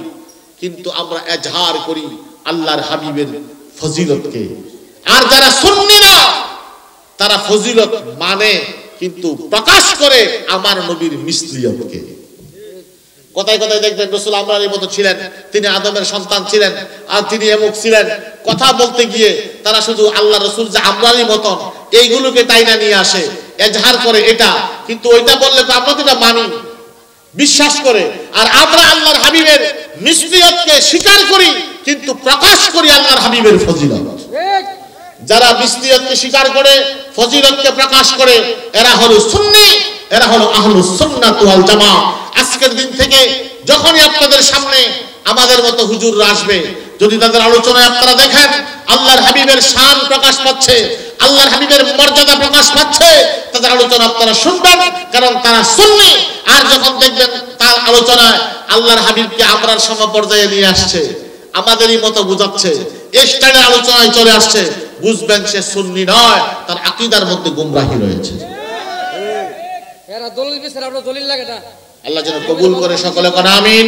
[SPEAKER 1] কিন্তু আমরা এজহার করি আল্লাহর হাবিবের ফজিলতকে। আর যারা সুন্নি না, তারা ফজিলত মানে কিন্তু প্রকাশ করে আমার নবীর মিসলিয়তকে। কথায় কথায় দেখবেন রাসূল আমরারই মতো ছিলেন, তিনি আদমের সন্তান ছিলেন, আর তিনি এমুক ছিলেন। কথা বলতে গিয়ে তারা শুধু আল্লাহ রাসূল যে আমরারই মতন এইগুলোকে তাইনা নিয়ে আসে, এজহার করে এটা, কিন্তু ওইটা বললে তো আমরা তো এটা মানি, বিশ্বাস করে। আর আমরা আল্লাহর হাবিবের মিসলিয়তকে স্বীকার করি কিন্তু প্রকাশ করি আল্লাহর হাবিবের ফজিলত। যারা মিসলিয়তকে স্বীকার করে, ফজিলতকে প্রকাশ করে, এরা হলো সুন্নি, এরা হলো আহলুস সুন্নাত ওয়াল জামাত। আজকের দিন থেকে যখনই আপনাদের সামনে আমাদের মতো হুজুররা আসবে, যদি তাদের আলোচনায় আপনারা দেখেন আল্লাহর হাবিবের শান প্রকাশ পাচ্ছে, আল্লাহর হাবিবের মর্যাদা প্রকাশ পাচ্ছে, তাদের আলোচনা আপনারা শুনবেন, কারণ তারা সুন্নি। আর যখন দেখবেন তার আলোচনায় আল্লাহর হাবিবকে আমরার সমপর্যায়ে নিয়ে আসছে, আমাদেরই মতো বুঝাচ্ছে, এই স্টাইলের আলোচনায় চলে আসছে, বুঝবেন সে সুন্নি নয়, তার আকীদার মধ্যে গুমরাহি রয়েছে।
[SPEAKER 2] এরা দলিল বিচার, আমরা দলিল লাগে না।
[SPEAKER 1] আল্লাহ যেন কবুল করে, সকলে কোন আমিন,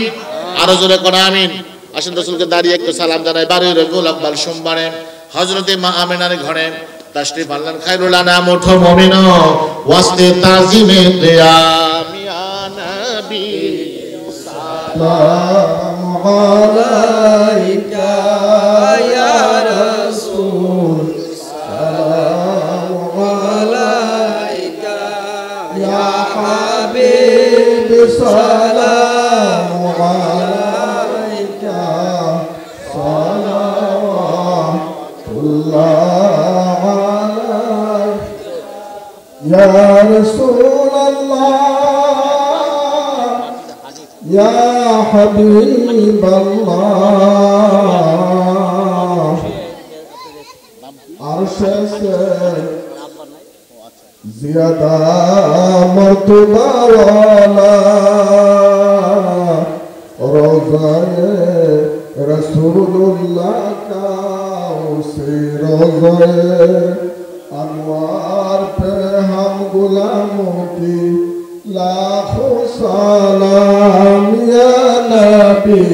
[SPEAKER 1] আরো জোরে কোন আমিন। আসেন রাসূলকে দাঁড়িয়ে একটু সালাম জানাই। 12 রবিউল আউয়াল সোমবারে হযরতে মা আমিনার ঘরে তাশরিফ আনলেন খায়রুল আনাম ওঠো মুমিনো ওয়াস্তে তাজিমে কিয়াম ইয়া নবী
[SPEAKER 3] সালামু আলাইকা ইয়া রাসূল সালামু আলাইকা ইয়া হাবিব সালামু আলাইকা সালাওয়াতুল্লাহ আলাইকা ইয়া রাসূলুল্লাহ ইয়া হাবিবাল্লাহ আরশে সে জিয়াদা মর্তবা ওয়ালা রোজায়ে রাসূলুল্লাহ কা উসে রোজায়ে अनवार पे हम गुलामों की लाखों सलाम या नबी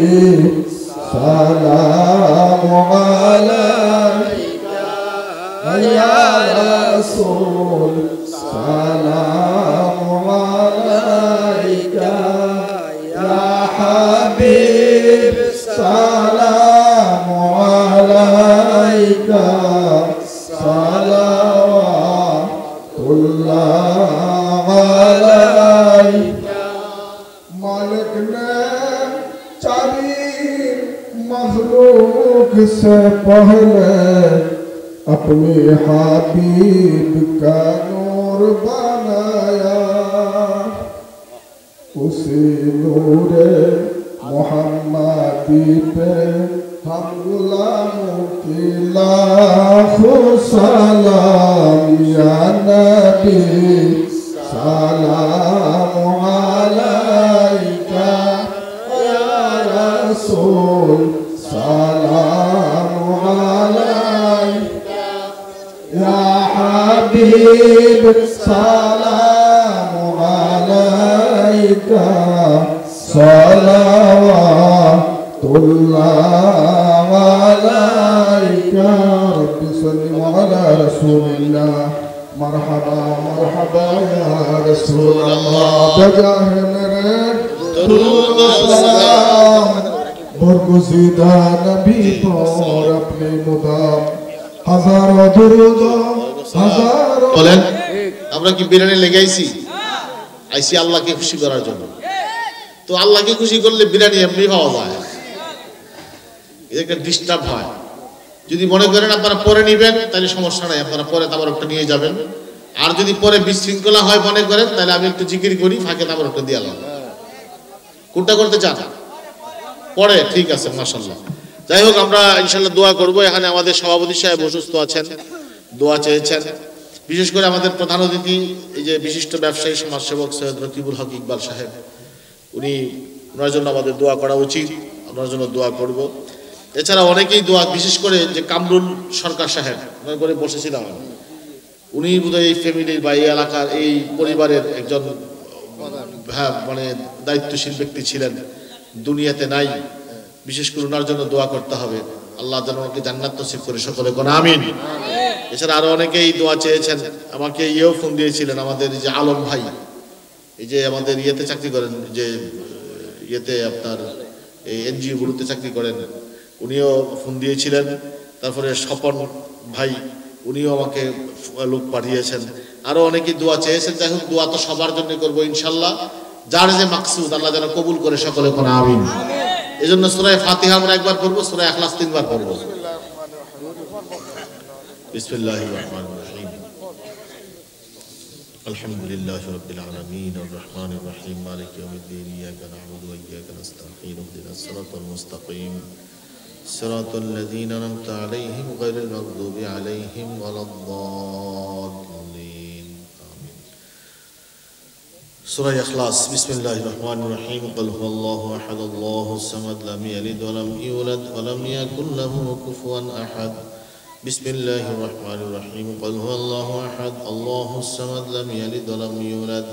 [SPEAKER 3] सलाम अलैका या रसूल सलाम अलैका या हबीब सलाम अलैका सलावतुल्लाह अलैका। मालिक ने चारी मखलूक से पहले अपने हबीब का नूर बनाया, उसी नूरे मोहम्मदी पे हम गुलामों की लाखों सलाम या नबी सलाम अलैका या रसूल सलाम अलैका या हबीब सलाम अलैका सलावतुल्लाह अलैका। रब्बि सल्लि अला रसूलिल्लाह मरहबा मरहबा या रसूलल्लाह बजाहे मेरे दुरूद सलाम बरगुज़ीदा नबी पर अपने मुदाम हजारों दुरूद हजारों।
[SPEAKER 1] বলেন আমরা কি বিরিয়ানি লেগে আইছি? আইছি আল্লাহকে খুশি করার জন্য। তো আল্লাহকে খুশি করলে বিরিয়ানি এমনি পাওয়া যায়, এটা ডিস্টার্ব হয়। যদি মনে করেন আপনারা পরে নিবেন তাহলে সমস্যা নাই, আপনারা পরে তাবারকটা নিয়ে যাবেন। আর যদি পরে বিশৃঙ্খলা হয় মনে করেন তাহলে আমি একটু জিকির করি, ফাঁকে তাবারকটা দিয়ে আলাম। কোনটা করতে চান? পরে ঠিক আছে, মাশাআল্লাহ। যাই হোক, আমরা ইনশাআল্লাহ দোয়া করব। এখানে আমাদের সভাপতি সাহেব অসুস্থ আছেন, দোয়া চেয়েছেন। বিশেষ করে আমাদের প্রধান অতিথি এই যে বিশিষ্ট ব্যবসায়ী সমাজসেবক সৈয়দ রকিবুল হক ইকবাল সাহেব, ওনার জন্য আমাদের দোয়া করা উচিত, ওনার জন্য দোয়া করব। এছাড়া অনেকেই দোয়া, বিশেষ করে যে কামরুল সরকার সাহেব, ওনার করে বসেছিলাম, উনি বোধহয় এই ফ্যামিলির বা এই এলাকার এই পরিবারের একজন মানে দায়িত্বশীল ব্যক্তি ছিলেন, দুনিয়াতে নাই। বিশেষ করে ওনার জন্য দোয়া করতে হবে, আল্লাহ যেন ওনাকে জান্নাত নসিব করে, সকলে কোন আমিন। এছাড়া আরো অনেকেই দোয়া চেয়েছেন। আমাকে ইয়েও ফোন দিয়েছিলেন আমাদের যে আলম ভাই, এই যে আমাদের ইয়েতে চাকরি করেন, যে ইয়েতে আপনার এই এনজিও গুলোতে চাকরি করেন, উনিও ফোন দিয়েছিলেন। তারপরে স্বপন ভাই, উনিও আমাকে লোক পাঠিয়েছেন। আরো অনেকেই দোয়া চেয়েছেন। যাই হোক, দোয়া তো সবার জন্য করবো ইনশাল্লাহ। যার যে মাকসুদ আল্লাহ যেন কবুল করে সকলে কোন আমিন। এই জন্য সূরা ফাতিহা আমরা একবার পড়বো, সূরা ইখলাস 3 বার পড়বো। বিসমিল্লাহির রহমানির রহিম। আলহামদুলিল্লাহি রাব্বিল আলামিন আর রহমানির রহিম মালিকি ইয়াউমিদ্দিন ইয়াকা না'বুদু ওয়া ইয়াকা নাস্তাঈন ইহদিনাস সিরাতাল মুস্তাকিম সিরাতাল লাযীনা আন'আমতা আলাইহিম গায়রিল মাগদুবি আলাইহিম ওয়ালাদ-দাল্লিন। আমিন। সূরা ইখলাস। বিসমিল্লাহির রহমানির রহিম। কুল হুয়াল্লাহু আহাদ আল্লাহুস সামাদ লাম ইয়ালিদ ওয়া লাম ইউলাদ ওয়া লাম ইয়াকুল লাহু কুফুয়ান আহাদ। بسم الله الرحمن الرحيم. قل هو الله أحد الله الصمد لم يلد ولم يولد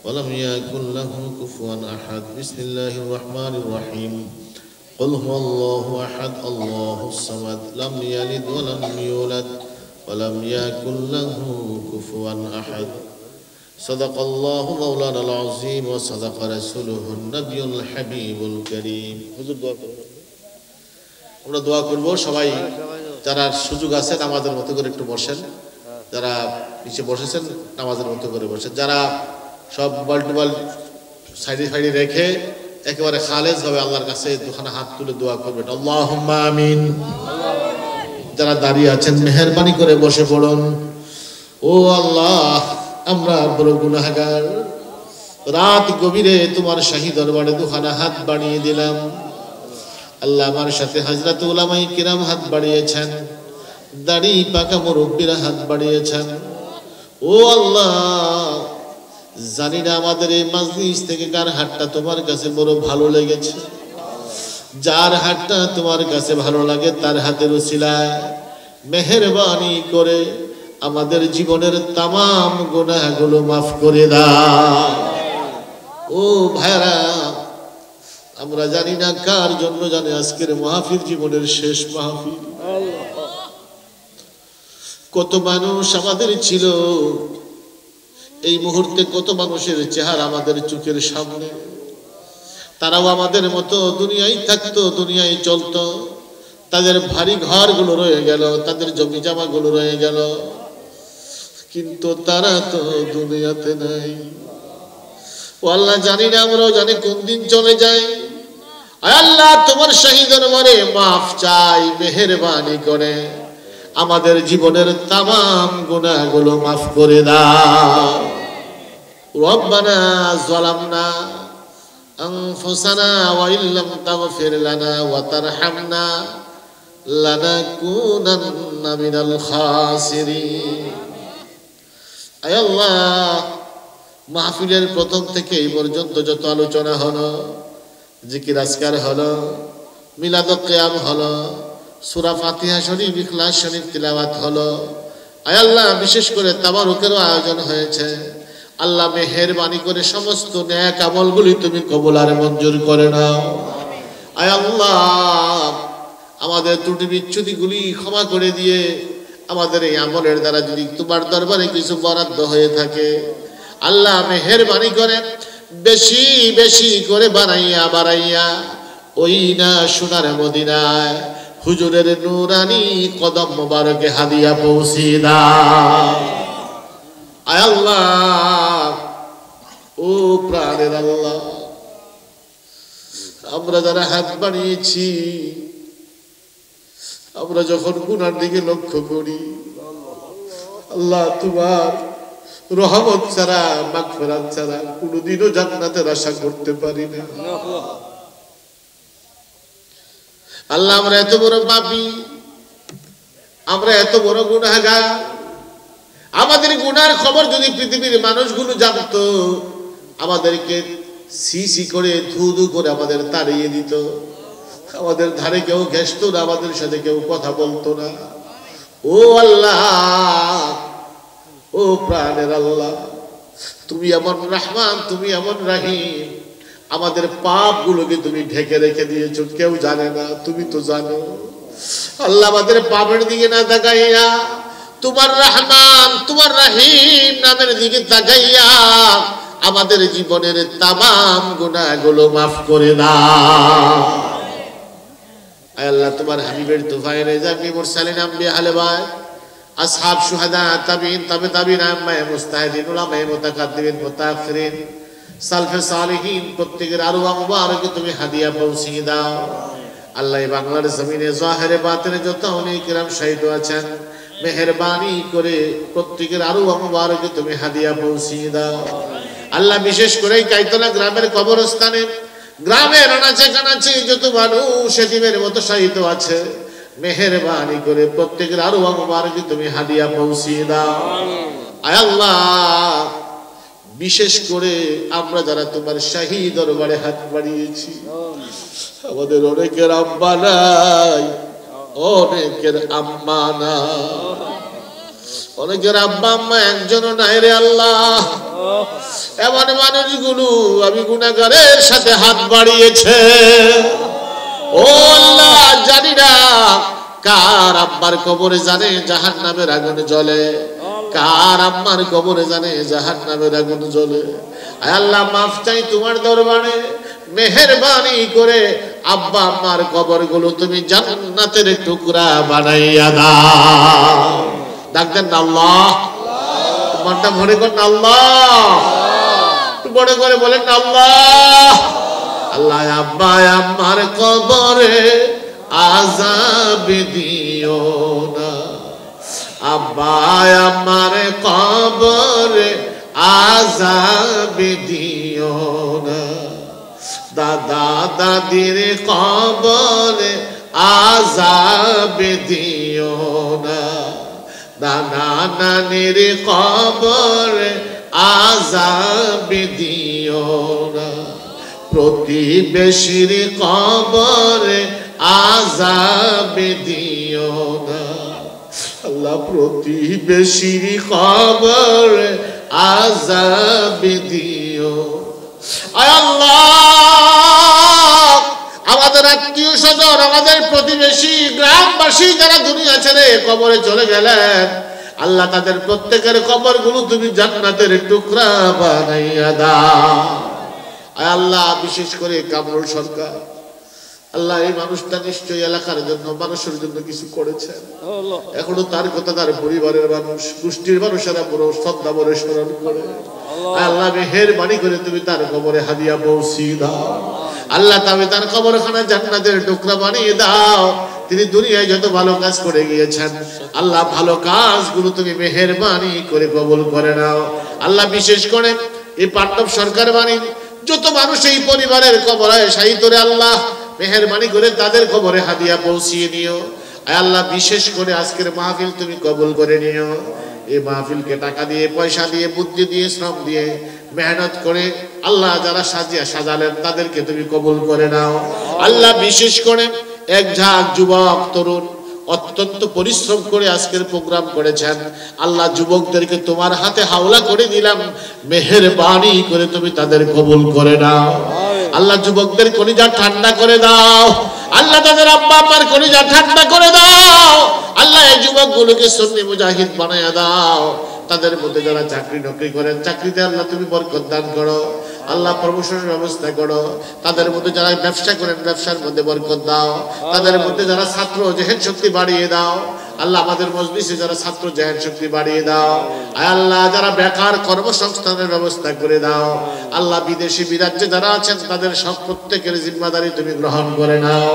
[SPEAKER 1] ولم يكن له كفوا أحد. بسم الله الرحمن الرحيم. قل هو الله أحد الله الصمد لم يلد ولم يولد ولم يكن له كفوا أحد. صدق الله مولانا العظيم وصدق رسوله النبي الحبيب الكريم. হুজুর দোয়া করুন। আমরা দোয়া করব। সবাই যারা সুযোগ আছে নামাজের মতো করে একটু বসেন। যারা নিচে বসেছেন নামাজের মতো করে বসেন। যারা সব মোবাইল টোবাইল সাইডে সাইডে রেখে একেবারে খালেজ ভাবে আল্লাহর কাছে দুখানা হাত তুলে দোয়া করবেন। আল্লাহুম্মা আমিন। যারা দাঁড়িয়ে আছেন মেহেরবানি করে বসে পড়ুন। ও আল্লাহ, আমরা বড় গুনাহগার, রাত গভীরে তোমার শাহী দরবারে দুখানা হাত বাড়িয়ে দিলাম। আল্লাহ, আমার সাথে হযরত উলামায়ে কিরাম হাত বাড়িয়েছেন, দাড়ি পাকা মুরব্বীরা হাত বাড়িয়েছেন। ও আল্লাহ, জানি না আমাদের এই মাজলিস থেকে কার হাতটা তোমার কাছে বড় ভালো লেগেছে। যার হাতটা তোমার কাছে ভালো লাগে তার হাতের উসিলায় মেহেরবানি করে আমাদের জীবনের তামাম গুনাহগুলো মাফ করে দাও। ও ভাইরা, আমরা জানি না কার জন্য জানে আজকের মাহফিল জীবনের শেষ মাহফিল। কত মানুষ আমাদের ছিল, এই মুহূর্তে কত মানুষের চেহারা আমাদের চোখের সামনে। তারাও আমাদের মতো দুনিয়ায় থাকতো, দুনিয়ায় চলতো। তাদের ভারী ঘরগুলো রয়ে গেল, তাদের জমি জামাগুলো রয়ে গেল, কিন্তু তারা তো দুনিয়াতে নাই। ও আল্লাহ, জানি না, আমরাও জানি কোন দিন চলে যায়। আল্লাহ, তোমার শাহী দরবারে মাফ চাই, মেহেরবানি করে আমাদের জীবনের তামাম গুনাহগুলো মাফ করে দাও। রব্বানা যালামনা আনফুসানা ওয়া ইল্লাম তাগফির লানা ওয়া তারহামনা লানাকুনান্না মিনাল খাসিরিন। আয় আল্লাহ, মাহফিলের প্রথম থেকে এই পর্যন্ত যত আলোচনা হলো, জিকির আজকার হলো, মিলাদ কিয়াম হলো, সূরা ফাতিহা শরীফ, ইখলাস শরীফ তিলাওয়াত হলো, আয় আল্লাহ বিশেষ করে তাবারুকেরও আয়োজন হয়েছে। আল্লাহ, মেহেরবানি করে সমস্ত নেক আমলগুলি তুমি কবুল আর মঞ্জুর করে নাও। আয় আল্লাহ, আমাদের ত্রুটি বিচ্যুতিগুলি ক্ষমা করে দিয়ে আমাদের এই আমলের দ্বারা যদি তোমার দরবারে কিছু বরাদ্দ হয়ে থাকে, আল্লাহ মেহেরবানি করে বেশি বেশি করে বাড়াইয়া ওই না সোনার মদিনায় হুজুরের নূরানি কদম মোবারকে হাদিয়া পৌঁছে দাও। আয় আল্লাহ, ও প্রাণের আল্লাহ, আমরা যারা হাত বাড়িয়েছি, আমরা যখন গুনার দিকে লক্ষ্য করি, আল্লাহ তোমার রহমত ছাড়া, মাগফিরাত ছাড়া কোনোদিনও জান্নাতের আশা করতে পারি না। আল্লাহ, আমরা এত বড় পাপী, আমরা এত বড় গুনাহগার। আমাদের গুনার খবর যদি পৃথিবীর মানুষগুলো জানতো, আমাদেরকে সি করে ধু ধু করে আমাদের তাড়িয়ে দিত। আমাদের ধারে কেউ ঘেঁষতো না, আমাদের সাথে কেউ কথা বলতো না। ও আল্লাহ, ও প্রাণের আল্লাহ, তুমি এমন রহমান, তুমি এমন রহিম, আমাদের পাপগুলোকে তুমি ঢেকে রেখে দিয়েছো, কেউ জানে না, তুমি তো জানো। আল্লাহ, আমাদের পাপের দিকে না তাকাইয়া তোমার রহমান তোমার রহিম নামের দিকে তাকাইয়া আমাদের জীবনের তামাম গুনাহগুলো মাফ করে দাও। আয় আল্লাহ তোমার হাবিবের তুফাইলে জামি মুরসালিন আম্বিয়া আলবায় আসহাব শুহাদা তাবিন তাবে তাবিন আম্মায়ে মুস্তাহিদিন উলামায়ে মুতাকাদ্দিমিন মুতাআখিরিন সালফে সালিহিন প্রত্যেকের আরওয়াহ মুবারকে তুমি হাদিয়া পৌঁছিয়ে দাও। আল্লাহ এই বাংলার জমিনে জাহেরে বাতিনে যত ওলামায়ে কিরাম শহীদ আছেন মেহেরবানি করে প্রত্যেকের আরওয়াহ মুবারকে তুমি হাদিয়া পৌঁছিয়ে দাও। আল্লাহ বিশেষ করে কাইতলা গ্রামের কবরস্থানে গ্রামের আনাচে কানাচে যত মানুষ এতিমের মতো শহীদ আছে মেহেরবানি করে প্রত্যেকের আরওয়াহ মুবারকে তুমি হাদিয়া পৌঁছিয়ে দাও। আয় আল্লাহ বিশেষ করে আমরা যারা তোমার শাহী দরবারে হাত বাড়িয়েছি আমাদের অনেকের আব্বা নাই, অনেকের আম্মা নাই, অনেকের আব্বা আম্মা একজনও নাই রে আল্লাহ। এমন মানুষগুলো আমি গুনাহগারের সাথে হাত বাড়িয়েছে। ও আল্লাহ জানি না কার আব্বার কবরে জানে জাহান্নামের আগুন জ্বলে, কার আম্মার কবরে জানে জাহান্নামের আগুন জ্বলে। আয় আল্লাহ মাফ চাই তোমার দরবারে, মেহেরবানি করে আব্বা আম্মার কবরগুলো তুমি জান্নাতের টুকরা বানাইয়া দাও। ডাক দেন না আল্লাহ, মনটা ভরে করেন আল্লাহ, বড় করে বলেন আল্লাহ। আল্লাহ আব্বা আম্মার কবরে আযাব দিও না, আব্বা আম্মার কবরে আযাব দিও না, দাদা দাদির কবরে আযাব দিও না, নানা নানির কবরে আযাব দিও না, প্রতিবেশীর কবরে আযাব দিও না। আল্লাহ প্রতিবেশীর কবরে আযাব দিও। আয় আল্লাহ আমাদের আত্মীয় স্বজন আমাদের প্রতিবেশী গ্রামবাসী যারা দুনিয়া ছেড়ে কবরে চলে গেলেন আল্লাহ তাদের প্রত্যেকের কবরগুলো তুমি জান্নাতের টুকরা বানাইয়া দাও। আয় আল্লাহ বিশেষ করে কামরুল সরকার আল্লাহ এই মানুষটা নিশ্চয়ই এলাকার জন্য মানুষের জন্য কিছু করেছেন, এখনো তার কথা তার পরিবারের মানুষ গোষ্ঠীর মানুষেরা বড় শ্রদ্ধা বড় স্মরণ করে। আল্লাহ মেহেরবানি করে তুমি তার কবরে হাদিয়া পৌঁছিয়ে দাও। আল্লাহ তুমি তার কবরখানা জান্নাতের টুকরা বানিয়ে দাও। তিনি দুনিয়ায় যত ভালো কাজ করে গিয়েছেন আল্লাহ ভালো কাজগুলো তুমি মেহেরবানি করে কবুল করে নাও। আল্লাহ বিশেষ করে এই পাণ্ডব সরকার বাণীর যত মানুষ এই পরিবারের কবরে শাহীদ করে আল্লাহ মেহেরবানি করে তাদের কবরে হাদিয়া পৌঁছিয়ে নিও। আল্লাহ বিশেষ করে আজকের মাহফিল তুমি কবুল করে নিও। এই মাহফিলকে টাকা দিয়ে পয়সা দিয়ে বুদ্ধি দিয়ে শ্রম দিয়ে মেহনত করে আল্লাহ যারা সাজালেন তাদেরকে তুমি কবুল করে নাও। আল্লাহ বিশেষ করে এক ঝাঁক যুবক তরুণ অত্যন্ত পরিশ্রম করে আজকের প্রোগ্রাম করেছেন আল্লাহ যুবকদেরকে তোমার হাতে হাওলা করে দিলাম, মেহেরবানি করে তুমি তাদের কবুল করে নাও। আল্লাহ যুবকদের কলিজা ঠান্ডা করে দাও, আল্লাহ তাদের আব্বা আম্মার কলিজা ঠান্ডা করে দাও। আল্লাহ এই যুবকগুলোকে সুন্নি মুজাহিদ বানায়া দাও। তাদের মধ্যে যারা চাকরি নকরি করেন চাকরিতে আল্লাহ তুমি বরকত দান করো, আল্লাহ প্রমোশনের ব্যবস্থা করো। তাদের মধ্যে যারা ব্যবসা করেন ব্যবসার মধ্যে বরকত দাও। তাদের মধ্যে যারা ছাত্র জেহেন শক্তি বাড়িয়ে দাও। আল্লাহ আমাদের মজলিসে যারা ছাত্র জেহেন শক্তি বাড়িয়ে দাও। আয় আল্লাহ যারা বেকার কর্মসংস্থানের ব্যবস্থা করে দাও। আল্লাহ বিদেশি বিরাজ্যে যারা আছেন তাদের সব প্রত্যেকের জিম্মাদারি তুমি গ্রহণ করে নাও।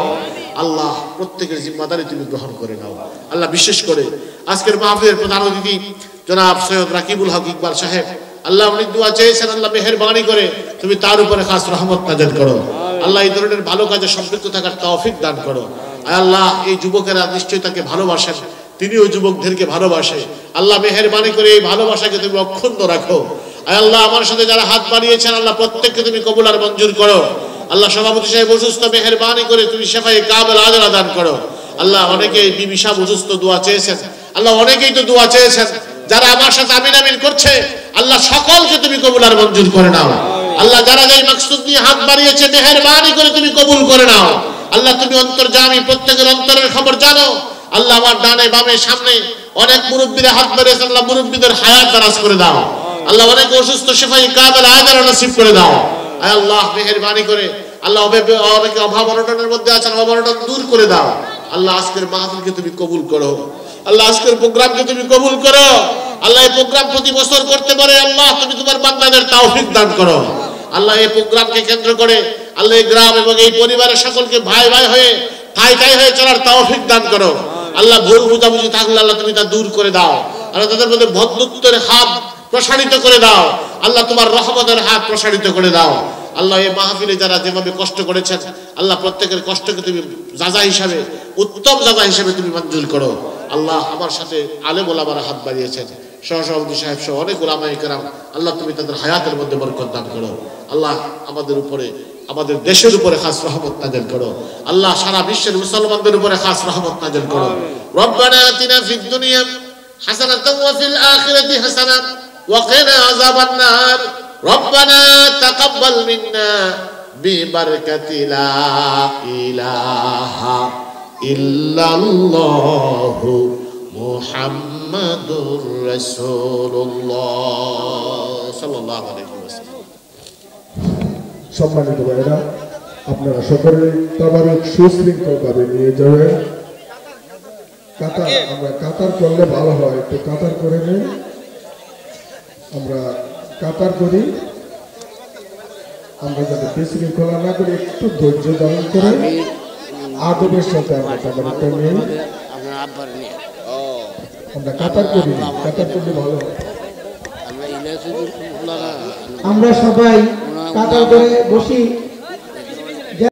[SPEAKER 1] আল্লাহ প্রত্যেকের জিম্মাদারি তুমি গ্রহণ করে নাও। আল্লাহ বিশেষ করে আজকের মাহফিলের প্রধান অতিথি জনাব সৈয়দ রাকিবুল হক ইকবাল সাহেব আল্লাহ উনি দোয়া চেয়েছেন আল্লাহ মেহেরবানি করে তুমি তার উপরে খাস রহমত নাযিল করো। আল্লাহ এই ধরনের ভালো কাজে সম্পৃক্ত থাকার তৌফিক দান করো। আয় আল্লাহ এই যুবকেরা নিশ্চয়ই তাকে ভালোবাসেন, তিনিও যুবকদেরকে ভালোবাসে। আল্লাহ মেহেরবানি করে এই ভালোবাসাকে তুমি অক্ষুণ্ণ রাখো। আয় আল্লাহ আমার সাথে যারা হাত বাড়িয়েছেন আল্লাহ প্রত্যেককে তুমি কবুল আর মঞ্জুর করো। আল্লাহ সভাপতি সাহেব অসুস্থ, মেহেরবানি করে তুমি শেফায়ে কামিল আজলা দান করো। আল্লাহ অনেকেই বিবি সাহেব অসুস্থ দোয়া চেয়েছেন, আল্লাহ অনেকেই তো দোয়া চেয়েছেন, যারা আমার সাথে আমিন আমিন করছে আল্লাহ সকলকে তুমি কবুল আর মঞ্জুর করে নাও। আল্লাহ যারা এই মাকসুদ নিয়ে হাত বাড়িয়েছে মেহেরবানি করে তুমি কবুল করে নাও। আল্লাহ তুমি অন্তর্যামী, প্রত্যেকের অন্তরের খবর জানো। আল্লাহ আমার ডানে বামে সামনে অনেক মুরব্বীরা হাত বাড়িয়েছেন, আল্লাহ মুরব্বীদের হায়াত দারাজ করে দাও। আল্লাহ অনেক অসুস্থ শিফাই কামেল আজর নসিব করে দাও। আয় আল্লাহ মেহেরবানি করে আল্লাহ অনেকে অভাব অনটনের মধ্যে আছেন, অভাব অনটন দূর করে দাও। আল্লাহ আজকের মাহফিলকে তুমি কবুল করো, আল্লাহ আজকের প্রোগ্রামকে তুমি কবুল করো। আল্লাহ এই প্রোগ্রাম প্রতি বছর করতে পারে আল্লাহ তুমি তোমার বান্দাদের তৌফিক দান করো। আল্লাহ এই প্রোগ্রামকে কেন্দ্র করে আল্লাহ এই গ্রাম এবং এই পরিবারের সকলকে ভাই ভাই হয়ে ঠাই ঠাই হয়ে চলার তৌফিক দান করো। আল্লাহ ভুল বুঝাবুঝি থাকলে আল্লাহ তুমি তা দূর করে দাও। আল্লাহ তাদের মধ্যে বন্ধুত্বের হাত প্রসারিত করে দাও। আল্লাহ তোমার রহমতের হাত প্রসারিত করে দাও। আল্লাহ এই মাহফিলে যারা যেভাবে কষ্ট করেছেন আল্লাহ প্রত্যেকের কষ্টকে তুমি যাজা হিসাবে, উত্তম যাজা হিসাবে তুমি মঞ্জুর করো। আল্লাহ আমার সাথে আলেম ওলামারা হাত বাড়িয়েছেন, সহসভাপতি সাহেব সহ অনেক ওলামায়ে কেরাম, আল্লাহ তুমি তাদের হায়াতের মধ্যে বরকত দান করো। আল্লাহ আমাদের উপরে, আমাদের দেশের উপরে খাস রহমত নাযিল করো। আল্লাহ সারা বিশ্বের মুসলমানদের উপরে খাস রহমত নাযিল করো। রব্বানা আতিনা ফিদ দুনিয়া হাসানাতাও ওয়া ফিল আখিরাতি হাসানাহ ওয়া কিনা আযাবান নার। রব্বানা তাকাব্বাল মিন্না বিবারকাতি লা ইলাহা ইল্লাল্লাহু মুহাম্মাদুর রাসূলুল্লাহ সাল্লাল্লাহু আলাইহি ওয়াসাল্লাম।
[SPEAKER 3] সম্মানিত ভাইরা, আপনারা সকলে তাবারক সুশৃঙ্খলভাবে নিয়ে যাবেন। কাতার, আমরা কাতার করলে ভালো হয়, একটু কাতার করে নিন। আমরা কাতার করি, আমরা যাতে বিশৃঙ্খলা না করি, একটু ধৈর্য ধারণ করে আদবের সাথে আমরা তাবারকটা নিই। আমরা কাতার করি, কাতার করলে ভালো হয়।
[SPEAKER 4] আমরা সবাই কাতার করে বসি।